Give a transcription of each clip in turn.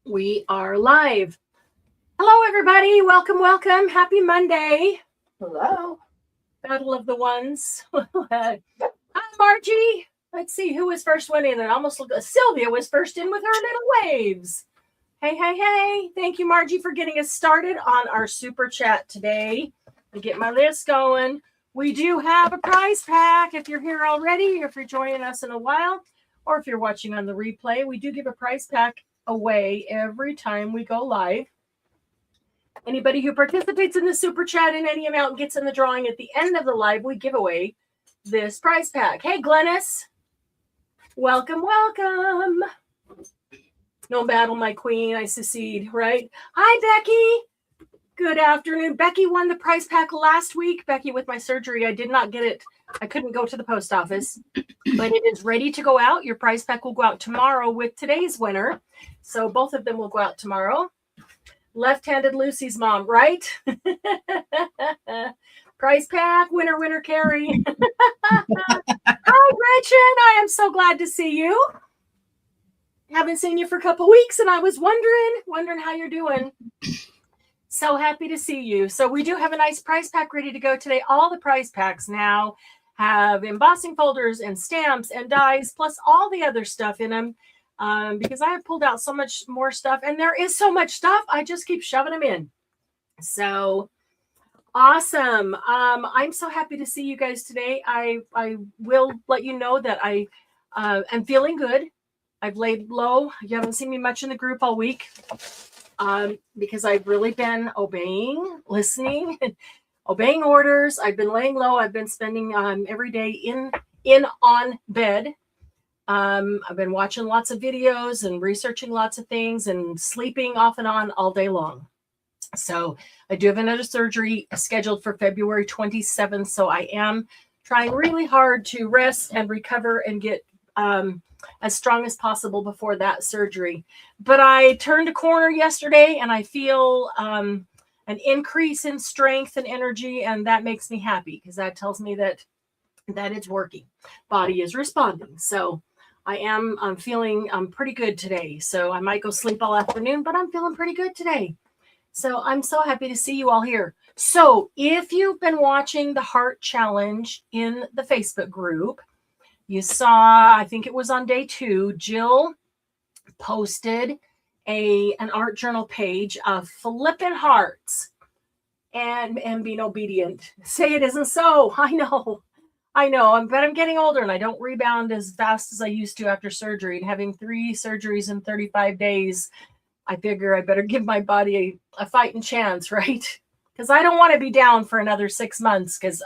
We are live. Hello, everybody. Welcome, welcome. Happy Monday. Hello. Battle of the Ones. Hi, Margie. Let's see who was first one in. It almost looked Sylvia was first in with her little waves. Hey, hey, hey. Thank you, Margie, for getting us started on our super chat today. To get my list going. We do have a prize pack. If you're here already, or if you're joining us in a while, or if you're watching on the replay, we do give a prize pack away every time we go live. Anybody who participates in the super chat in any amount gets in the drawing at the end of the live. We give away this prize pack. Hey, Glennis. Welcome, welcome. No battle, my queen. I secede, right? Hi, Becky. Good afternoon. Becky won the prize pack last week. Becky, with my surgery, I did not get it. I couldn't go to the post office, but it is ready to go out. Your prize pack will go out tomorrow with today's winner. So both of them will go out tomorrow. Left-handed Lucy's mom, right? Prize pack, winner, winner, carry. Hi, Gretchen. I am so glad to see you. Haven't seen you for a couple weeks, and I was wondering how you're doing. So happy to see you. So we do have a nice prize pack ready to go today. All the prize packs now have embossing folders and stamps and dies, plus all the other stuff in them. Because I have pulled out so much more stuff, and there is so much stuff, I just keep shoving them in. So awesome. I'm so happy to see you guys today. I will let you know that I am feeling good. I've laid low. You haven't seen me much in the group all week because I've really been obeying, listening, obeying orders. I've been laying low. I've been spending every day in on bed. I've been watching lots of videos and researching lots of things and sleeping off and on all day long. So I do have another surgery scheduled for February 27th. So I am trying really hard to rest and recover and get as strong as possible before that surgery. But I turned a corner yesterday and I feel an increase in strength and energy. And that makes me happy because that tells me that it's working. Body is responding. So I'm feeling pretty good today. So I might go sleep all afternoon, but I'm feeling pretty good today. So I'm so happy to see you all here. So if you've been watching the Heart Challenge in the Facebook group, you saw, I think it was on day 2, Jill posted an art journal page of flippin' hearts and being obedient. Say it isn't so. I know, but I'm getting older and I don't rebound as fast as I used to after surgery. And having 3 surgeries in 35 days, I figure I better give my body a fighting chance, right? Because I don't want to be down for another 6 months because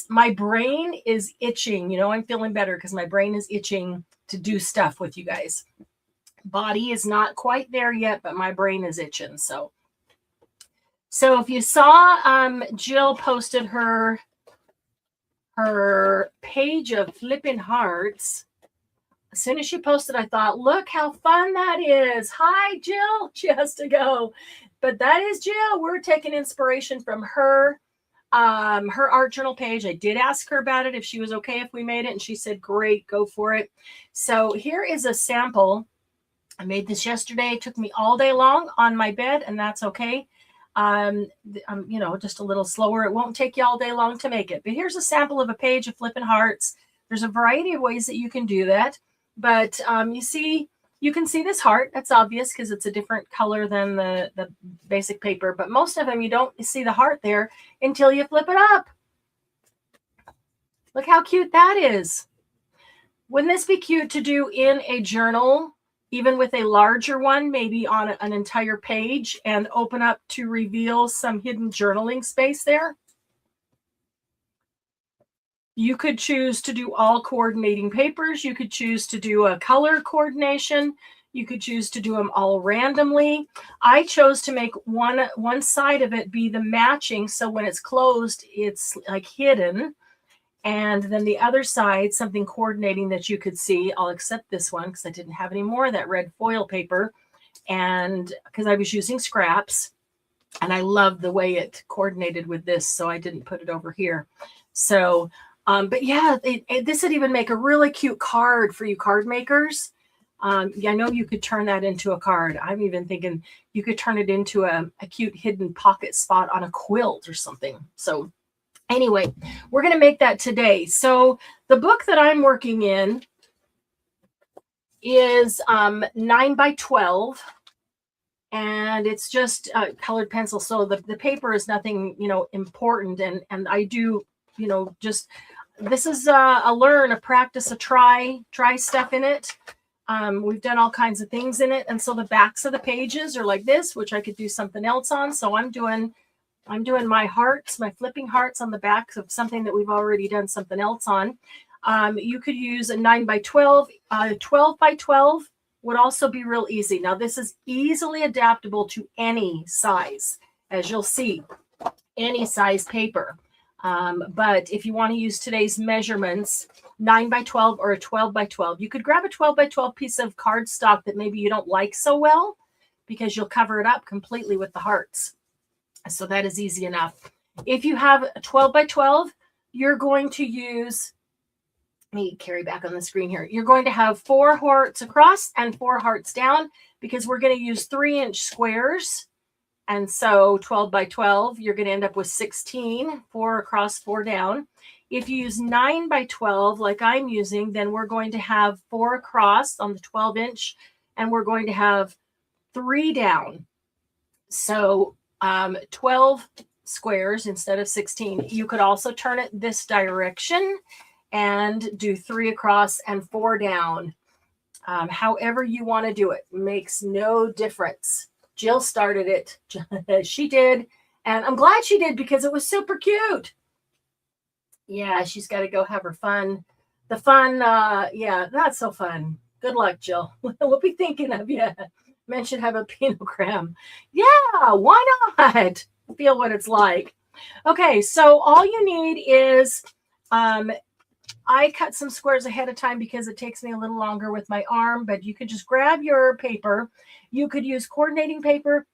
my brain is itching. I'm feeling better because my brain is itching to do stuff with you guys. Body is not quite there yet, but my brain is itching. So if you saw, Jill posted her page of flipping hearts. As soon as she posted, I thought, look how fun that is. Hi, Jill. She has to go. But that is Jill. We're taking inspiration from her art journal page. I did ask her about it, if she was okay if we made it. And she said, great, go for it. So here is a sample. I made this yesterday. It took me all day long on my bed, and that's okay. Just a little slower. It won't take you all day long to make it. But here's a sample of a page of flippin' hearts. There's a variety of ways that you can do that. But you can see this heart. That's obvious because it's a different color than the basic paper. But most of them, you don't see the heart there until you flip it up. Look how cute that is. Wouldn't this be cute to do in a journal? Even with a larger one, maybe on an entire page, and open up to reveal some hidden journaling space there. You could choose to do all coordinating papers. You could choose to do a color coordination. You could choose to do them all randomly. I chose to make one side of it be the matching, so when it's closed, it's like hidden. And then the other side, something coordinating that you could see. I'll accept this one because I didn't have any more of that red foil paper. And because I was using scraps. And I love the way it coordinated with this, so I didn't put it over here. So, but yeah, this would even make a really cute card for you card makers. Yeah, I know you could turn that into a card. I'm even thinking you could turn it into a cute hidden pocket spot on a quilt or something. So anyway, we're going to make that today. So the book that I'm working in is 9 by 12. And it's just colored pencil. So the paper is nothing, important. And I do, just, this is a learn, a practice, a try stuff in it. We've done all kinds of things in it. And so the backs of the pages are like this, which I could do something else on. So I'm doing my hearts, my flipping hearts on the backs of something that we've already done something else on. You could use a 9 by 12, 12 by 12 would also be real easy. Now, this is easily adaptable to any size, as you'll see, any size paper. But if you want to use today's measurements, 9 by 12 or a 12 by 12, you could grab a 12 by 12 piece of cardstock that maybe you don't like so well, because you'll cover it up completely with the hearts. So that is easy enough. If you have a 12 by 12, you're going to use, let me carry back on the screen here. You're going to have 4 hearts across and 4 hearts down, because we're going to use 3-inch squares. And so 12 by 12, you're going to end up with 16, 4 across, 4 down. If you use 9 by 12, like I'm using, then we're going to have 4 across on the 12-inch, and we're going to have 3 down. So 12 squares instead of 16. You could also turn it this direction and do 3 across and 4 down. However you want to do it makes no difference. Jill started it. She did. And I'm glad she did, because it was super cute. Yeah, she's got to go have her fun. The fun, yeah, not so fun. Good luck, Jill. We'll be thinking of you. Men should have a pinogram. Yeah, why not? Feel what it's like. Okay, so all you need is, I cut some squares ahead of time because it takes me a little longer with my arm, but you could just grab your paper. You could use coordinating paper.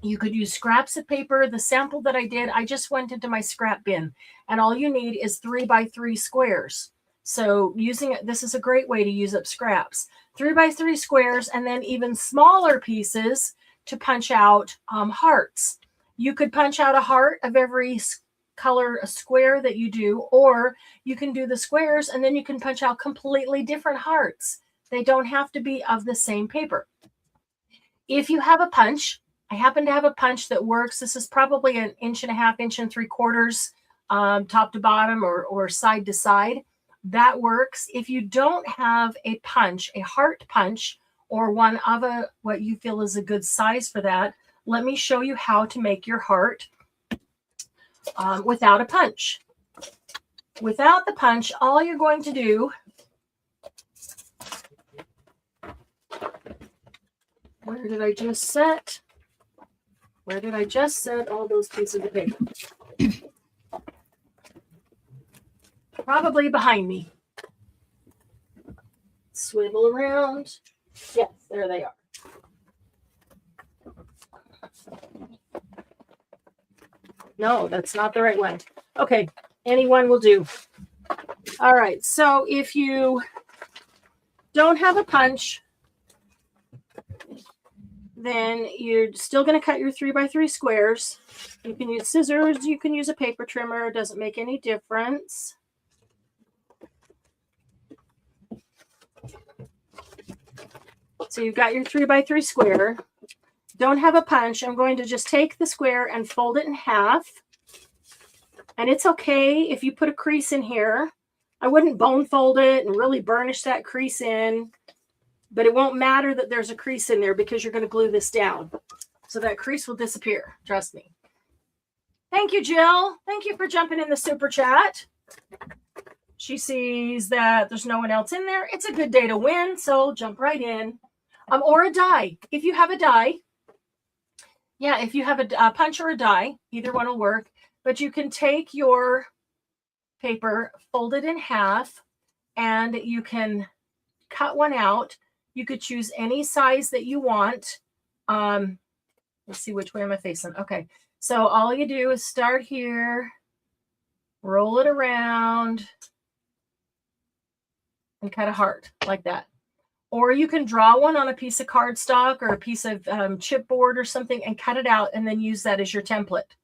You could use scraps of paper. The sample that I did, I just went into my scrap bin, and all you need is 3 by 3 squares. So using it, this is a great way to use up scraps. 3 by 3 squares, and then even smaller pieces to punch out hearts. You could punch out a heart of every color square that you do, or you can do the squares and then you can punch out completely different hearts. They don't have to be of the same paper. If you have a punch, I happen to have a punch that works. This is probably 1.5 inches, 1 3/4, top to bottom or side to side. That works. If you don't have a punch, a heart punch, or one of what you feel is a good size for that, let me show you how to make your heart without a punch. Without the punch, all you're going to do, where did I just set? Where did I just set all those pieces of paper? Probably behind me. Swivel around. Yes, there they are. No, that's not the right one. Okay, any one will do. All right, so if you don't have a punch, then you're still going to cut your 3 by 3 squares. You can use scissors, you can use a paper trimmer, it doesn't make any difference. So you've got your 3 by 3 square. Don't have a punch. I'm going to just take the square and fold it in half. And it's okay if you put a crease in here. I wouldn't bone fold it and really burnish that crease in, but it won't matter that there's a crease in there because you're going to glue this down. So that crease will disappear. Trust me. Thank you, Jill. Thank you for jumping in the super chat. She sees that there's no one else in there. It's a good day to win, so jump right in. Or a die. If you have a die, yeah, if you have a punch or a die, either one will work. But you can take your paper, fold it in half, and you can cut one out. You could choose any size that you want. Let's see, which way am I facing? Okay, so all you do is start here, roll it around, and cut a heart like that. Or you can draw one on a piece of cardstock or a piece of chipboard or something and cut it out and then use that as your template.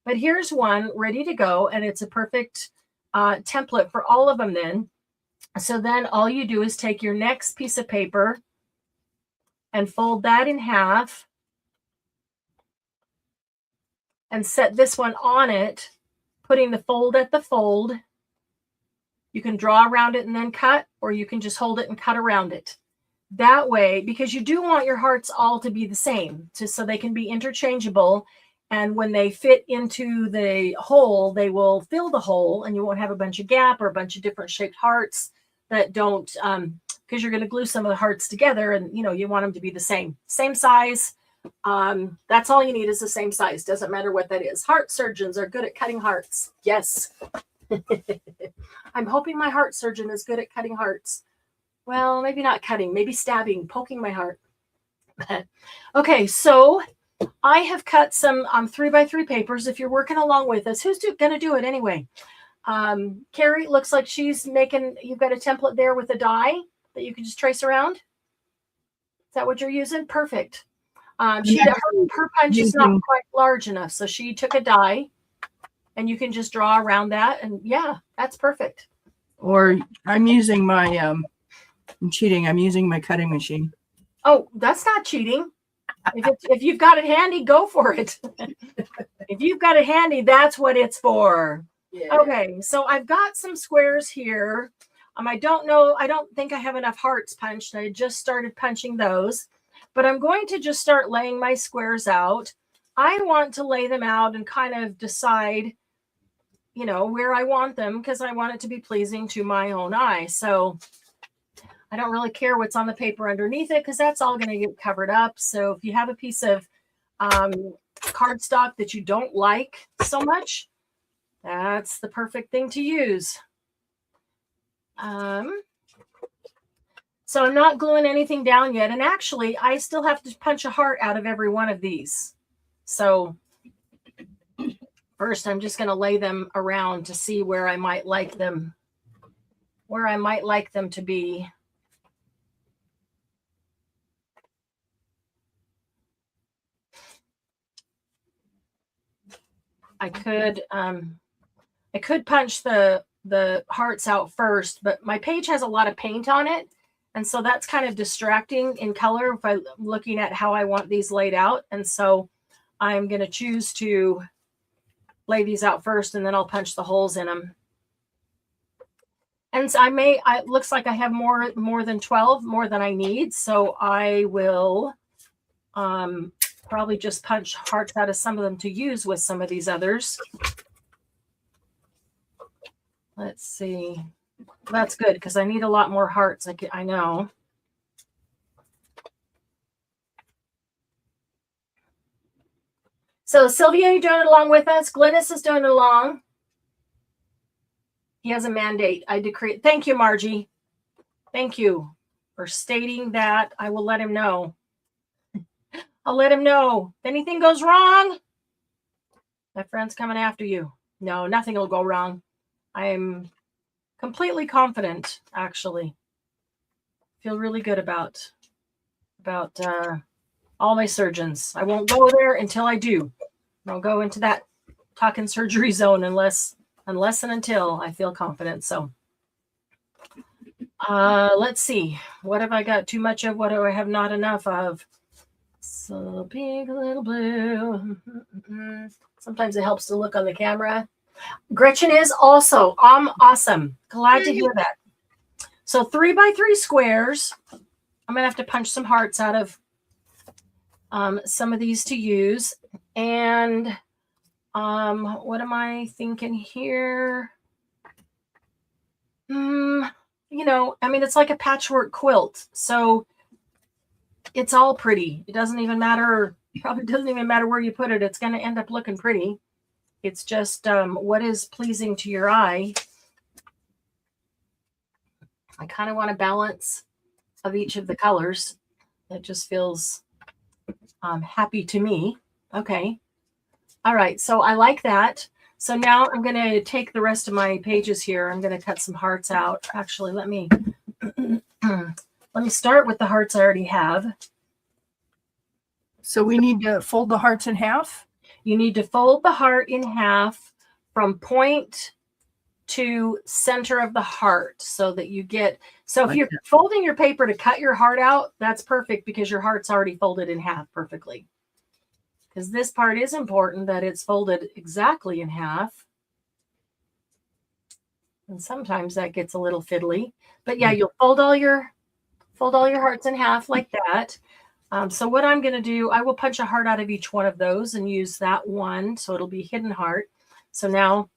But here's one ready to go, and it's a perfect template for all of them then. So then all you do is take your next piece of paper and fold that in half and set this one on it, putting the fold at the fold. You can draw around it and then cut, or you can just hold it and cut around it. That way, because you do want your hearts all to be the same, so they can be interchangeable. And when they fit into the hole, they will fill the hole, and you won't have a bunch of gap or a bunch of different shaped hearts that don't, because you're going to glue some of the hearts together, and you want them to be the same size. That's all you need is the same size. Doesn't matter what that is. Heart surgeons are good at cutting hearts. Yes. I'm hoping my heart surgeon is good at cutting hearts. Well, maybe not cutting, maybe stabbing, poking my heart. Okay, so I have cut some 3x3 papers. If you're working along with us, who's going to do it anyway? Carrie, looks like she's making, you've got a template there with a die that you can just trace around. Is that what you're using? Perfect. Her punch is not quite large enough, so she took a die, and you can just draw around that, and yeah, that's perfect. Or I'm using my, I'm cheating. I'm using my cutting machine. Oh, that's not cheating. If you've got it handy, go for it. If you've got it handy, that's what it's for. Yeah. Okay, so I've got some squares here. I don't think I have enough hearts punched. I just started punching those, but I'm going to just start laying my squares out. I want to lay them out and kind of decide, where I want them, because I want it to be pleasing to my own eye. So I don't really care what's on the paper underneath it, because that's all going to get covered up. So if you have a piece of cardstock that you don't like so much, that's the perfect thing to use. So I'm not gluing anything down yet. And actually, I still have to punch a heart out of every one of these. So first, I'm just going to lay them around to see where I might like them, to be. I could punch the hearts out first, but my page has a lot of paint on it, and so that's kind of distracting in color if I'm looking at how I want these laid out. And so I'm going to choose to lay these out first, and then I'll punch the holes in them. And so it looks like I have more than 12, more than I need. So I will probably just punch hearts out of some of them to use with some of these others. Let's see. That's good, because I need a lot more hearts. I know. So Sylvia, you doing it along with us? Glynis is doing it along. He has a mandate. I decree. Thank you, Margie. Thank you for stating that. I will let him know. I'll let him know. If anything goes wrong, my friend's coming after you. No, nothing will go wrong. I'm completely confident, actually. Feel really good about all my surgeons. I won't go there until I do. I'll go into that talking surgery zone unless and until I feel confident. So let's see. What have I got too much of? What do I have not enough of? So pink, a little blue. Sometimes it helps to look on the camera. Gretchen is also awesome. Glad to hear that. So 3x3 squares. I'm gonna have to punch some hearts out of some of these to use. And what am I thinking here? It's like a patchwork quilt. So it's all pretty. It doesn't even matter. Probably doesn't even matter where you put it. It's going to end up looking pretty. It's just what is pleasing to your eye. I kind of want a balance of each of the colors. It just feels happy to me. Okay. All right. So I like that. So now I'm going to take the rest of my pages here. I'm going to cut some hearts out. Actually, let me Let me start with the hearts I already have. So we need to fold the hearts in half? You need to fold the heart in half from point to center of the heart so that you get, so if you're folding your paper to cut your heart out, that's perfect because your heart's already folded in half perfectly. Because this part is important that it's folded exactly in half. And sometimes that gets a little fiddly. But yeah, you'll fold all your hearts in half like that. So what I'm going to do, I will punch a heart out of each one of those and use that one. So it'll be hidden heart. So now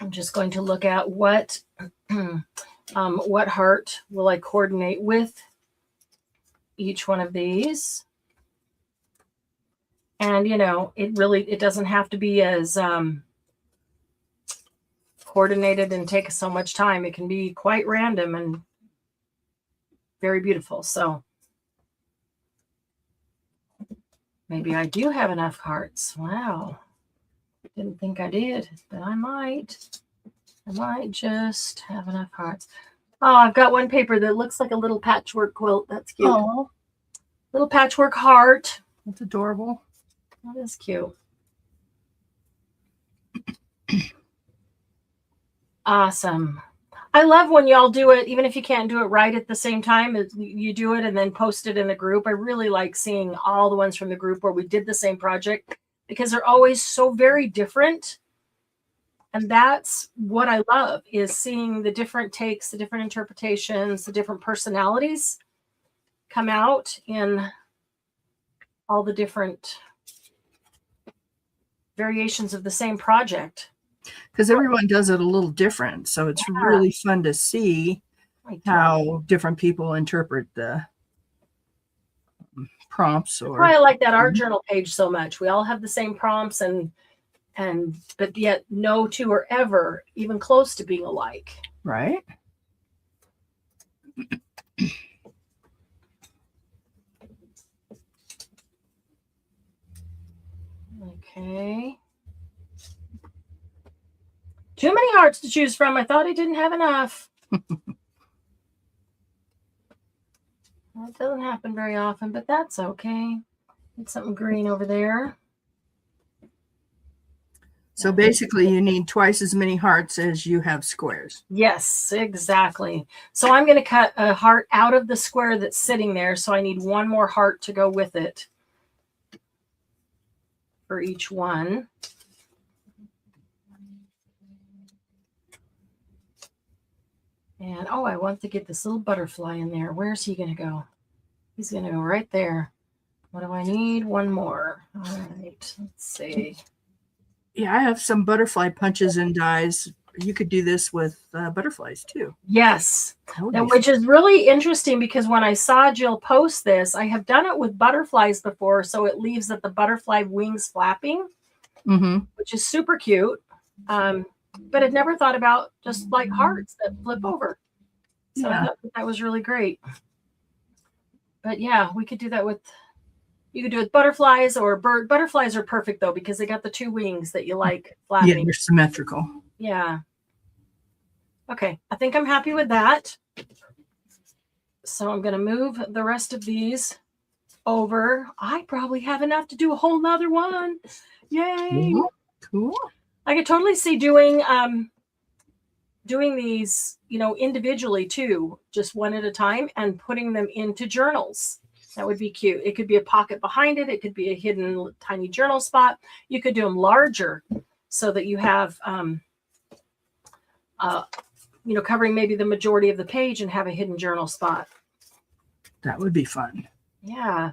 I'm just going to look at what heart will I coordinate with each one of these. And, you know, it doesn't have to be as coordinated and take so much time. It can be quite random and very beautiful. So maybe I do have enough hearts. Wow. Didn't think I did, but I might just have enough hearts. Oh, I've got one paper that looks like a little patchwork quilt. That's cute. Oh, little patchwork heart. that's adorable. That is cute. Awesome. I love when y'all do it, even if you can't do it right at the same time, you do it and then post it in the group. I really like seeing all the ones from the group where we did the same project because they're always so very different. And that's what I love, is seeing the different takes, the different interpretations, the different personalities come out in all the different variations of the same project. Because everyone does it a little different. So it's really fun to see how different people interpret the prompts. Or I like that art journal page so much. We all have the same prompts but yet no two are ever even close to being alike. Right. Okay. Too many hearts to choose from. I thought I didn't have enough. That doesn't happen very often, but that's okay. Get something green over there. So basically you need twice as many hearts as you have squares. Yes, exactly. So I'm going to cut a heart out of the square that's sitting there. So I need one more heart to go with it for each one. And, oh, I want to get this little butterfly in there. Where's he going to go? He's going to go right there. What do I need? One more. All right. Let's see. Yeah, I have some butterfly punches and dies. You could do this with butterflies too. Yes, which is really interesting because when I saw Jill post this, I have done it with butterflies before, so it leaves that the butterfly wings flapping, which is super cute. But I'd never thought about just like hearts that flip over. So I thought that was really great. But yeah, we could do that with. You could do it with butterflies or bird. Butterflies are perfect though because they got the two wings that you like flapping. Yeah, they're symmetrical. Yeah. Okay, I think I'm happy with that. So I'm going to move the rest of these over. I probably have enough to do a whole nother one. Yay! Cool. I could totally see doing these, you know, individually too, just one at a time, and putting them into journals. That would be cute. It could be a pocket behind it. It could be a hidden tiny journal spot. You could do them larger so that you have, you know, covering maybe the majority of the page and have a hidden journal spot. That would be fun. Yeah.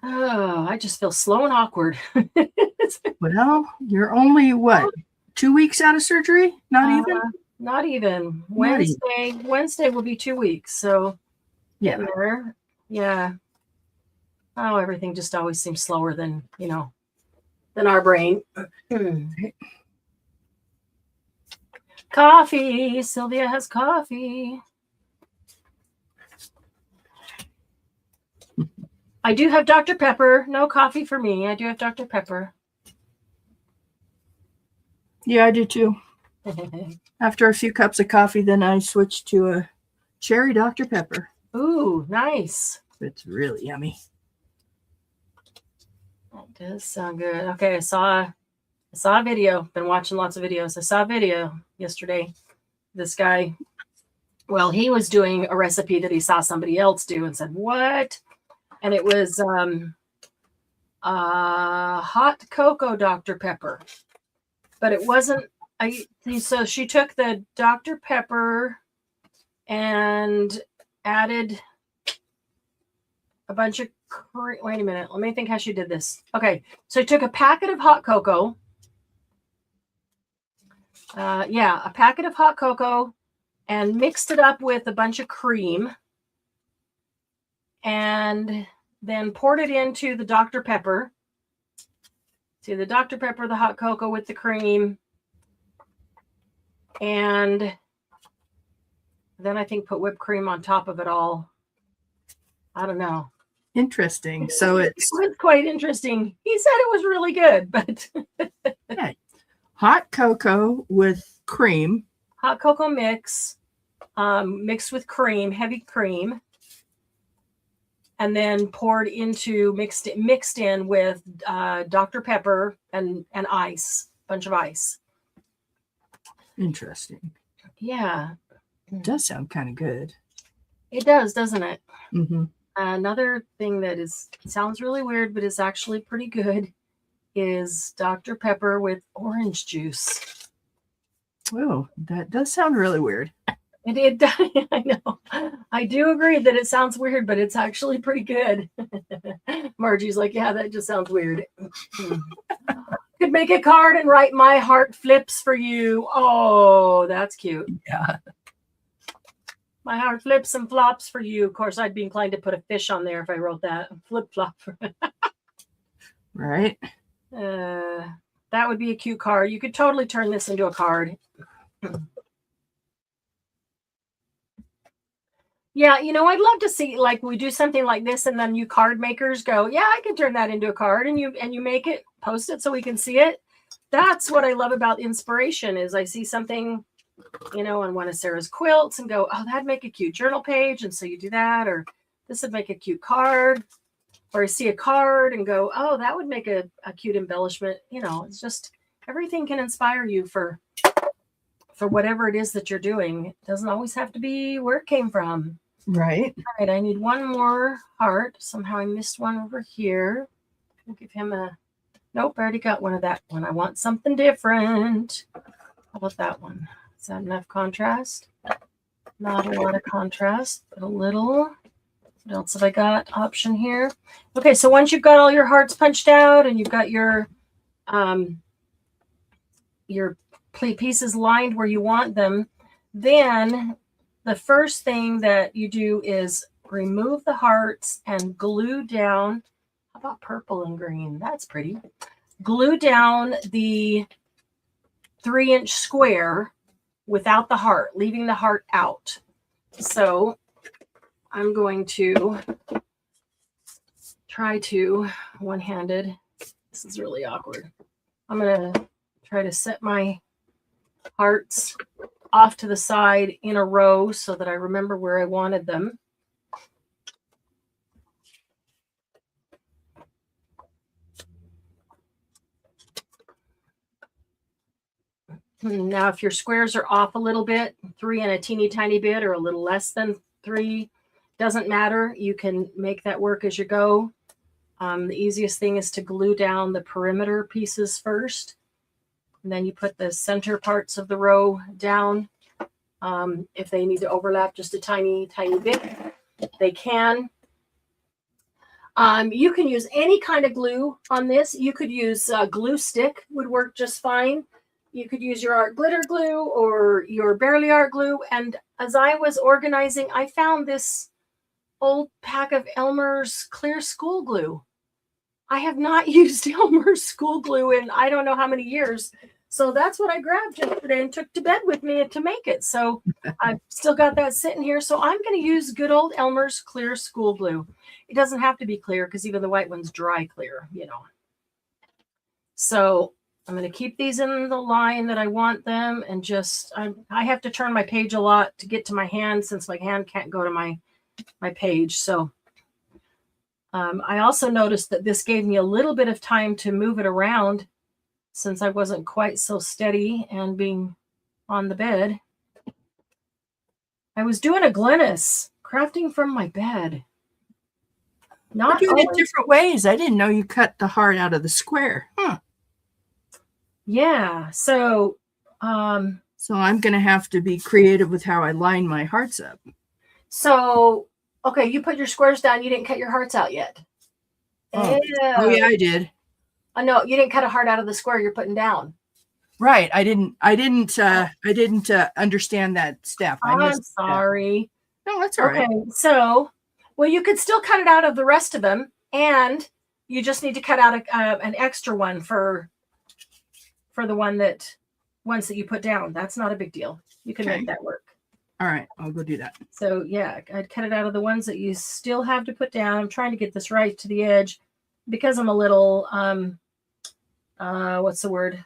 Oh, I just feel slow and awkward. Well, you're only what, 2 weeks out of surgery? Not even? Not even. Wednesday will be 2 weeks. So yeah. There. Yeah. Oh, everything just always seems slower than, you know, than our brain. Coffee. Sylvia has coffee. I do have Dr. Pepper. No coffee for me. I do have Dr. Pepper. Yeah, I do too. After a few cups of coffee, then I switched to a cherry Dr. Pepper. Ooh, nice. It's really yummy. That does sound good. Okay, I saw a video. Been watching lots of videos. I saw a video yesterday. This guy, well, he was doing a recipe that he saw somebody else do and said, "What?" And it was hot cocoa Dr. Pepper, but it wasn't. So she took the Dr. Pepper and added a bunch of wait a minute. Let me think how she did this. Okay, so I took a packet of hot cocoa. A packet of hot cocoa, and mixed it up with a bunch of cream, and then poured it into the Dr. Pepper. See, the Dr. Pepper, the hot cocoa with the cream, and then I think put whipped cream on top of it all. I don't know. Interesting. So it was quite interesting. He said it was really good, but okay. Hot cocoa with cream. Hot cocoa mix, mixed with cream, heavy cream, and then poured into mixed in with Dr. Pepper and ice, bunch of ice. Interesting. Yeah, it does sound kind of good. It does, doesn't it? Mm-hmm. Another thing that sounds really weird, but is actually pretty good, is Dr. Pepper with orange juice. Oh, that does sound really weird. It I know. I do agree that it sounds weird, but it's actually pretty good. Margie's like, yeah, that just sounds weird. Could make a card and write "My heart flips for you." Oh, that's cute. Yeah. My heart flips and flops for you. Of course, I'd be inclined to put a fish on there if I wrote that. Flip flop. Right. That would be a cute card. You could totally turn this into a card. Yeah, I'd love to see, like, we do something like this, and then you card makers go, yeah, I can turn that into a card, and you make it, post it so we can see it. That's what I love about inspiration, is I see something, on one of Sarah's quilts and go, oh, that'd make a cute journal page, and so you do that, or this would make a cute card, or I see a card and go, oh, that would make a cute embellishment. It's just, everything can inspire you for whatever it is that you're doing. It doesn't always have to be where it came from. Right. All right, I need one more heart. Somehow I missed one over here. I'll give him nope, I already got one of that one. I want something different. How about that one? Is that enough contrast? Not a lot of contrast, but a little. What else have I got? Option here. Okay, so once you've got all your hearts punched out and you've got your pieces lined where you want them, then the first thing that you do is remove the hearts and glue down. How about purple and green? That's pretty. Glue down the 3-inch square without the heart, leaving the heart out. So I'm going to try to one-handed. This is really awkward. I'm going to try to set my hearts off to the side in a row so that I remember where I wanted them. Now, if your squares are off a little bit, 3 and a teeny tiny bit, or a little less than 3, doesn't matter. You can make that work as you go. The easiest thing is to glue down the perimeter pieces first. And then you put the center parts of the row down. If they need to overlap just a tiny, tiny bit, they can. You can use any kind of glue on this. You could use glue stick, would work just fine. You could use your art glitter glue or your Barely Art glue. And as I was organizing, I found this old pack of Elmer's clear school glue. I have not used Elmer's school glue in I don't know how many years. So that's what I grabbed yesterday and took to bed with me to make it. So I've still got that sitting here. So I'm going to use good old Elmer's clear school glue. It doesn't have to be clear because even the white one's dry clear, So I'm going to keep these in the line that I want them, and just I have to turn my page a lot to get to my hand since my hand can't go to my page. So I also noticed that this gave me a little bit of time to move it around since I wasn't quite so steady and being on the bed. I was doing a Glennis, crafting from my bed. Not doing it different ways. I didn't know you cut the heart out of the square. Huh. Yeah. So I'm going to have to be creative with how I line my hearts up. So, okay, you put your squares down. You didn't cut your hearts out yet. Oh yeah, I did. I know you didn't cut a heart out of the square you're putting down. Right. I didn't understand that step. I'm sorry. No, that's all right. Okay. So, well, you could still cut it out of the rest of them, and you just need to cut out an extra one for the ones that you put down. That's not a big deal. You can make that work. All right, I'll go do that. So yeah, I'd cut it out of the ones that you still have to put down. I'm trying to get this right to the edge because I'm a little, what's the word?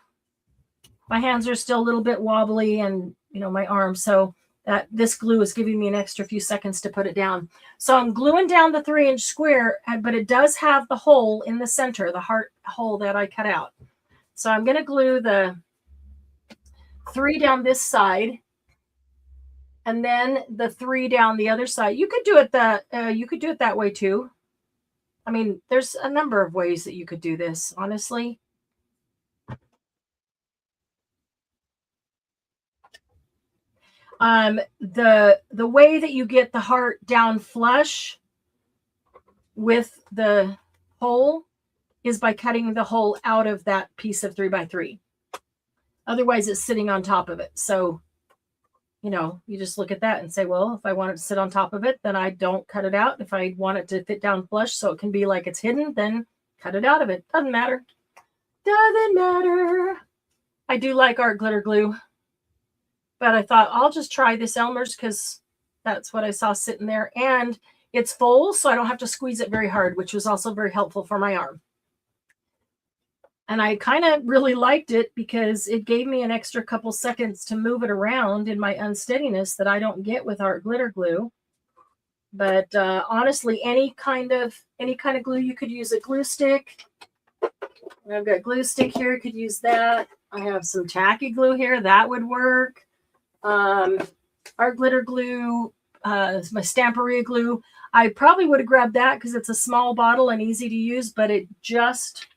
My hands are still a little bit wobbly, and my arms. So that this glue is giving me an extra few seconds to put it down. So I'm gluing down the 3-inch square, but it does have the hole in the center, the heart hole that I cut out. So I'm going to glue the 3 down this side, and then the 3 down the other side. You could do it that way too. I mean, there's a number of ways that you could do this, honestly. The way that you get the heart down flush with the hole is by cutting the hole out of that piece of 3x3. Otherwise, it's sitting on top of it. So, you just look at that and say, well, if I want it to sit on top of it, then I don't cut it out. If I want it to fit down flush so it can be like it's hidden, then cut it out of it. Doesn't matter. Doesn't matter. I do like art glitter glue, but I thought I'll just try this Elmer's because that's what I saw sitting there. And it's full, so I don't have to squeeze it very hard, which was also very helpful for my arm. And I kind of really liked it because it gave me an extra couple seconds to move it around in my unsteadiness that I don't get with art glitter glue. But honestly, any kind of glue, you could use a glue stick. I've got glue stick here. Could use that. I have some tacky glue here. That would work. Art glitter glue, my Stamperia glue. I probably would have grabbed that because it's a small bottle and easy to use, but it just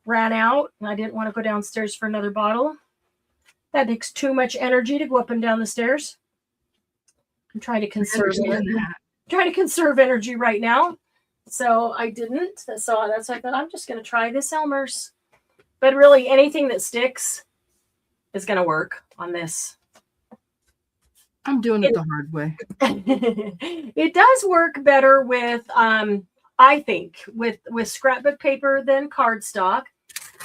ran out and I didn't want to go downstairs for another bottle. That takes too much energy to go up and down the stairs. I'm trying to conserve energy right now. So I didn't. So that's why I thought I'm just going to try this Elmer's. But really anything that sticks is going to work on this. I'm doing it the hard way. It does work better with, I think, with scrapbook paper than cardstock.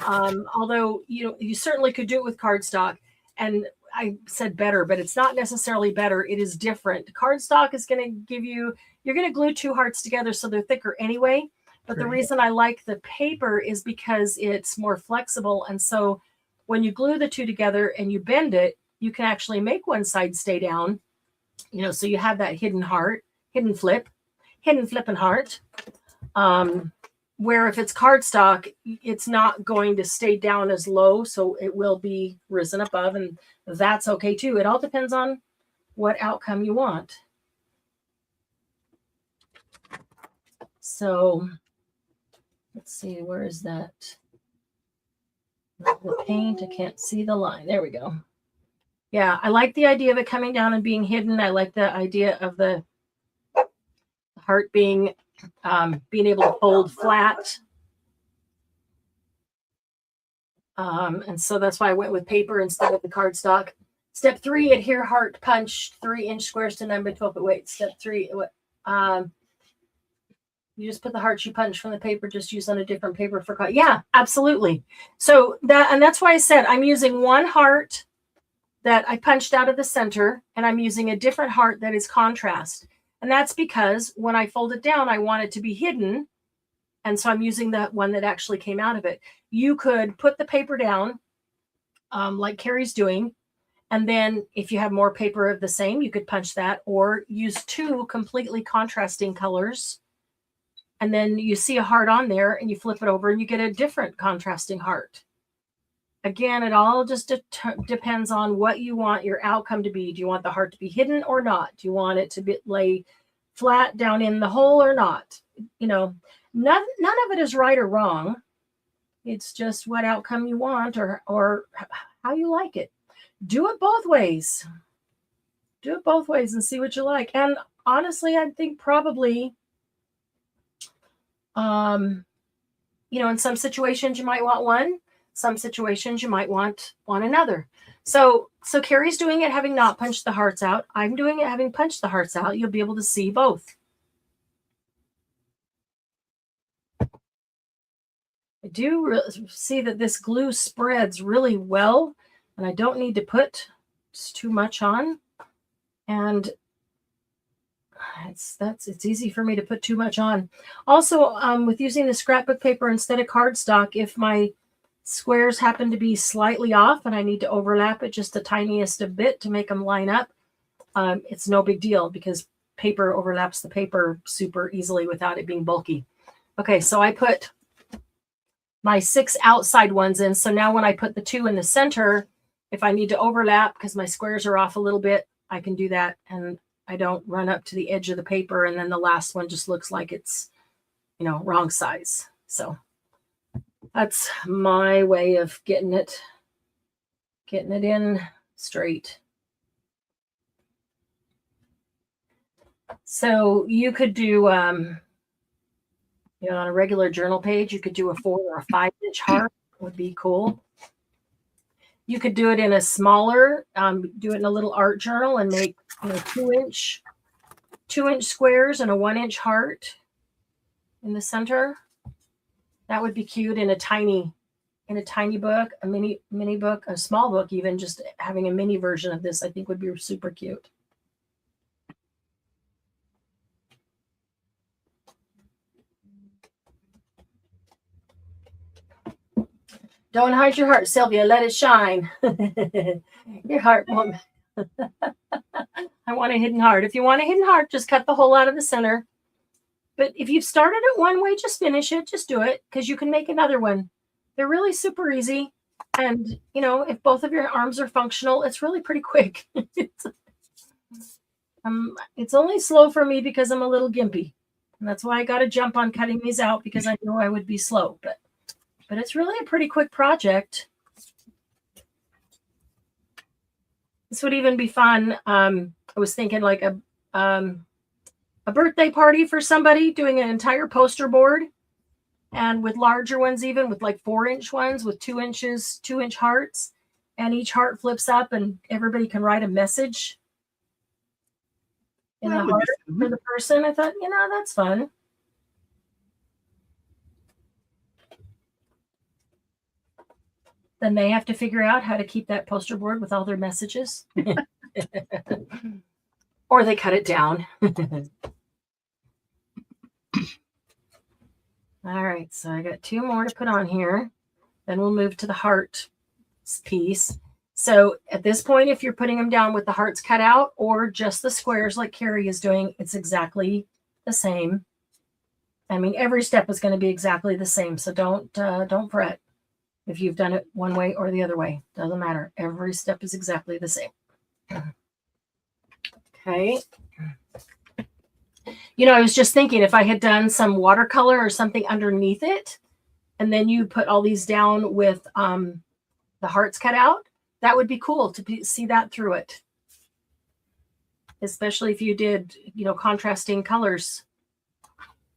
Although, you certainly could do it with cardstock. And I said better, but it's not necessarily better. It is different. Cardstock is going to give you, you're going to glue 2 hearts together so they're thicker anyway. But the reason I like the paper is because it's more flexible. And so when you glue the 2 together and you bend it, you can actually make one side stay down, so you have that hidden heart, hidden flipping heart. Where if it's cardstock, it's not going to stay down as low, so it will be risen above, and that's okay too. It all depends on what outcome you want. So let's see, where is that? The paint, I can't see the line. There we go. Yeah, I like the idea of it coming down and being hidden. I like the idea of the heart being able to fold flat. And so that's why I went with paper instead of the cardstock. Step 3, adhere heart punch 3-inch squares to 9x12 at weight. Step 3, you just put the hearts you punch from the paper, just use on a different paper for cut. Yeah, absolutely. So that's why I said I'm using one heart that I punched out of the center, and I'm using a different heart that is contrast. And that's because when I fold it down, I want it to be hidden. And so I'm using the one that actually came out of it. You could put the paper down like Carrie's doing. And then if you have more paper of the same, you could punch that or use 2 completely contrasting colors. And then you see a heart on there and you flip it over and you get a different contrasting heart. Again, it all just depends on what you want your outcome to be. Do you want the heart to be hidden or not? Do you want it to be lay flat down in the hole or not? You know, none of it is right or wrong. It's just what outcome you want or how you like it. Do it both ways. Do it both ways and see what you like. And honestly, I think probably, you know, in some situations you might want one. Some situations you might want another. So Carrie's doing it having not punched the hearts out. I'm doing it having punched the hearts out. You'll be able to see both. I do see that this glue spreads really well, and I don't need to put too much on. And it's easy for me to put too much on. Also, with using the scrapbook paper instead of cardstock, if my squares happen to be slightly off and I need to overlap it just the tiniest of bit to make them line up, it's no big deal because paper overlaps the paper super easily without it being bulky. Okay, so I put my 6 outside ones in. So now when I put the 2 in the center, if I need to overlap because my squares are off a little bit, I can do that. And I don't run up to the edge of the paper. And then the last one just looks like it's, you know, wrong size. So that's my way of getting it in straight. So you could do, you know, on a regular journal page, you could do a 4 or a 5-inch heart. Would be cool. You could do it in a smaller, do it in a little art journal and make, you know, 2-inch squares and a 1-inch heart in the center. That would be cute in a tiny book, a mini book, a small book, even just having a mini version of this, I think would be super cute. Don't hide your heart, Sylvia. Let it shine. Your heart won't. I want a hidden heart. If you want a hidden heart, just cut the hole out of the center. But if you've started it one way, just finish it. Just do it because you can make another one. They're really super easy. And, you know, if both of your arms are functional, it's really pretty quick. It's only slow for me because I'm a little gimpy. And that's why I got to jump on cutting these out because I know I would be slow. But it's really a pretty quick project. This would even be fun. I was thinking like a birthday party for somebody, doing an entire poster board, and with larger ones, even with like 4-inch ones with 2-inch hearts, and each heart flips up and everybody can write a message in the heart for the person. I thought, you know, that's fun. Then they have to figure out how to keep that poster board with all their messages. Or they cut it down. All right, so I got 2 more to put on here. Then we'll move to the heart piece. So at this point, if you're putting them down with the hearts cut out or just the squares like Carrie is doing, it's exactly the same. I mean, every step is going to be exactly the same. So don't fret if you've done it one way or the other way. Doesn't matter. Every step is exactly the same. Okay. You know, I was just thinking if I had done some watercolor or something underneath it, and then you put all these down with the hearts cut out, that would be cool to see that through it. Especially if you did, you know, contrasting colors.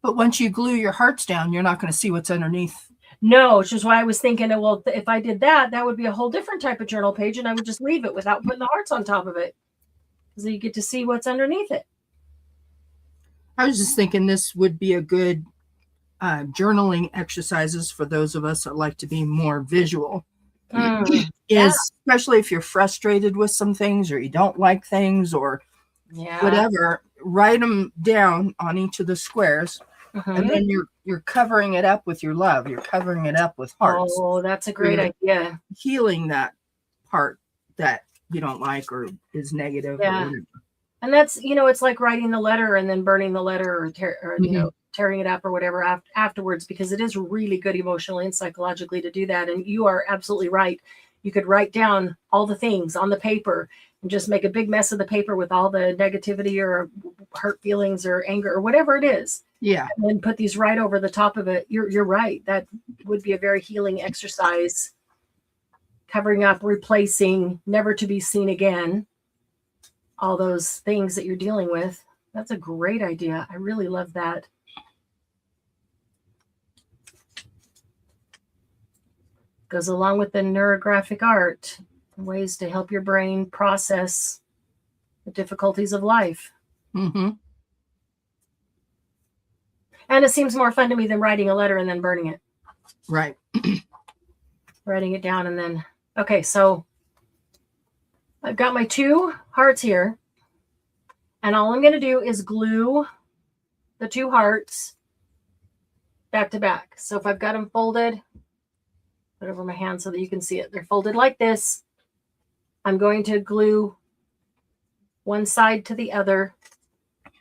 But once you glue your hearts down, you're not going to see what's underneath. No, which is why I was thinking, well, if I did that, that would be a whole different type of journal page, and I would just leave it without putting the hearts on top of it. So you get to see what's underneath it. I was just thinking this would be a good journaling exercises for those of us that like to be more visual. Especially if you're frustrated with some things or you don't like things or whatever, write them down on each of the squares. And then you're covering it up with your love. You're covering it up with hearts. Oh, that's a great idea. Healing that part that you don't like or is negative. Yeah. And that's, it's like writing the letter and then burning the letter or tearing it up or whatever afterwards, because it is really good emotionally and psychologically to do that. And you are absolutely right. You could write down all the things on the paper and just make a big mess of the paper with all the negativity or hurt feelings or anger or whatever it is. Yeah. And then put these right over the top of it. You're right. That would be a very healing exercise. Covering up, replacing, never to be seen again. All those things that you're dealing with. That's a great idea. I really love that. Goes along with the neurographic art, ways to help your brain process the difficulties of life. Mm-hmm. And it seems more fun to me than writing a letter and then burning it. Right. Writing it down and then, okay, so I've got my 2 hearts here, and all I'm going to do is glue the 2 hearts back to back. So if I've got them folded, put it over my hand so that you can see it. They're folded like this. I'm going to glue one side to the other.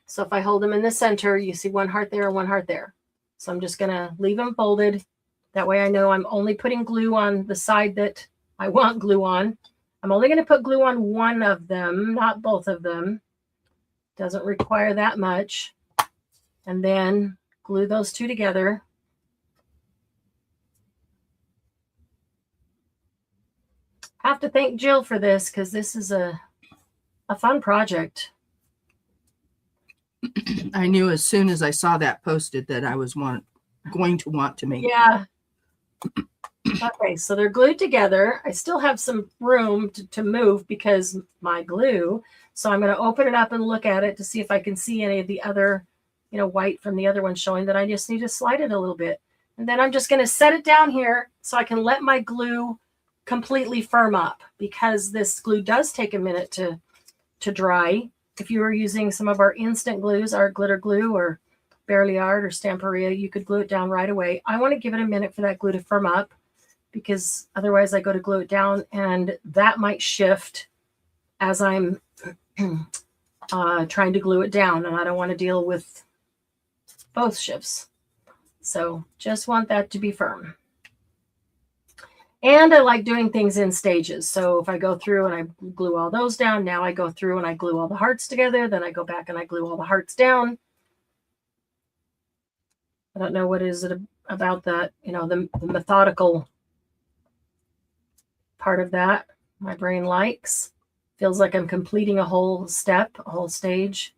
So if I hold them in the center, you see 1 heart there and 1 heart there. So I'm just going to leave them folded. That way I know I'm only putting glue on the side that I want glue on. I'm only going to put glue on one of them, not both of them. Doesn't require that much. And then glue those 2 together. I have to thank Jill for this because this is a fun project. I knew as soon as I saw that posted that I was going to want to make. Yeah. Okay, so they're glued together. I still have some room to move because my glue. So I'm going to open it up and look at it to see if I can see any of the other, white from the other one showing that I just need to slide it a little bit. And then I'm just going to set it down here so I can let my glue completely firm up, because this glue does take a minute to dry. If you were using some of our instant glues, our glitter glue or Barely Art or Stamperia, you could glue it down right away. I want to give it a minute for that glue to firm up, because otherwise I go to glue it down and that might shift as I'm trying to glue it down, and I don't want to deal with both shifts. So just want that to be firm. And I like doing things in stages. So if I go through and I glue all those down, now I go through and I glue all the hearts together, then I go back and I glue all the hearts down. I don't know what is it about that, the methodical part of that my brain likes. Feels like I'm completing a whole step, a whole stage.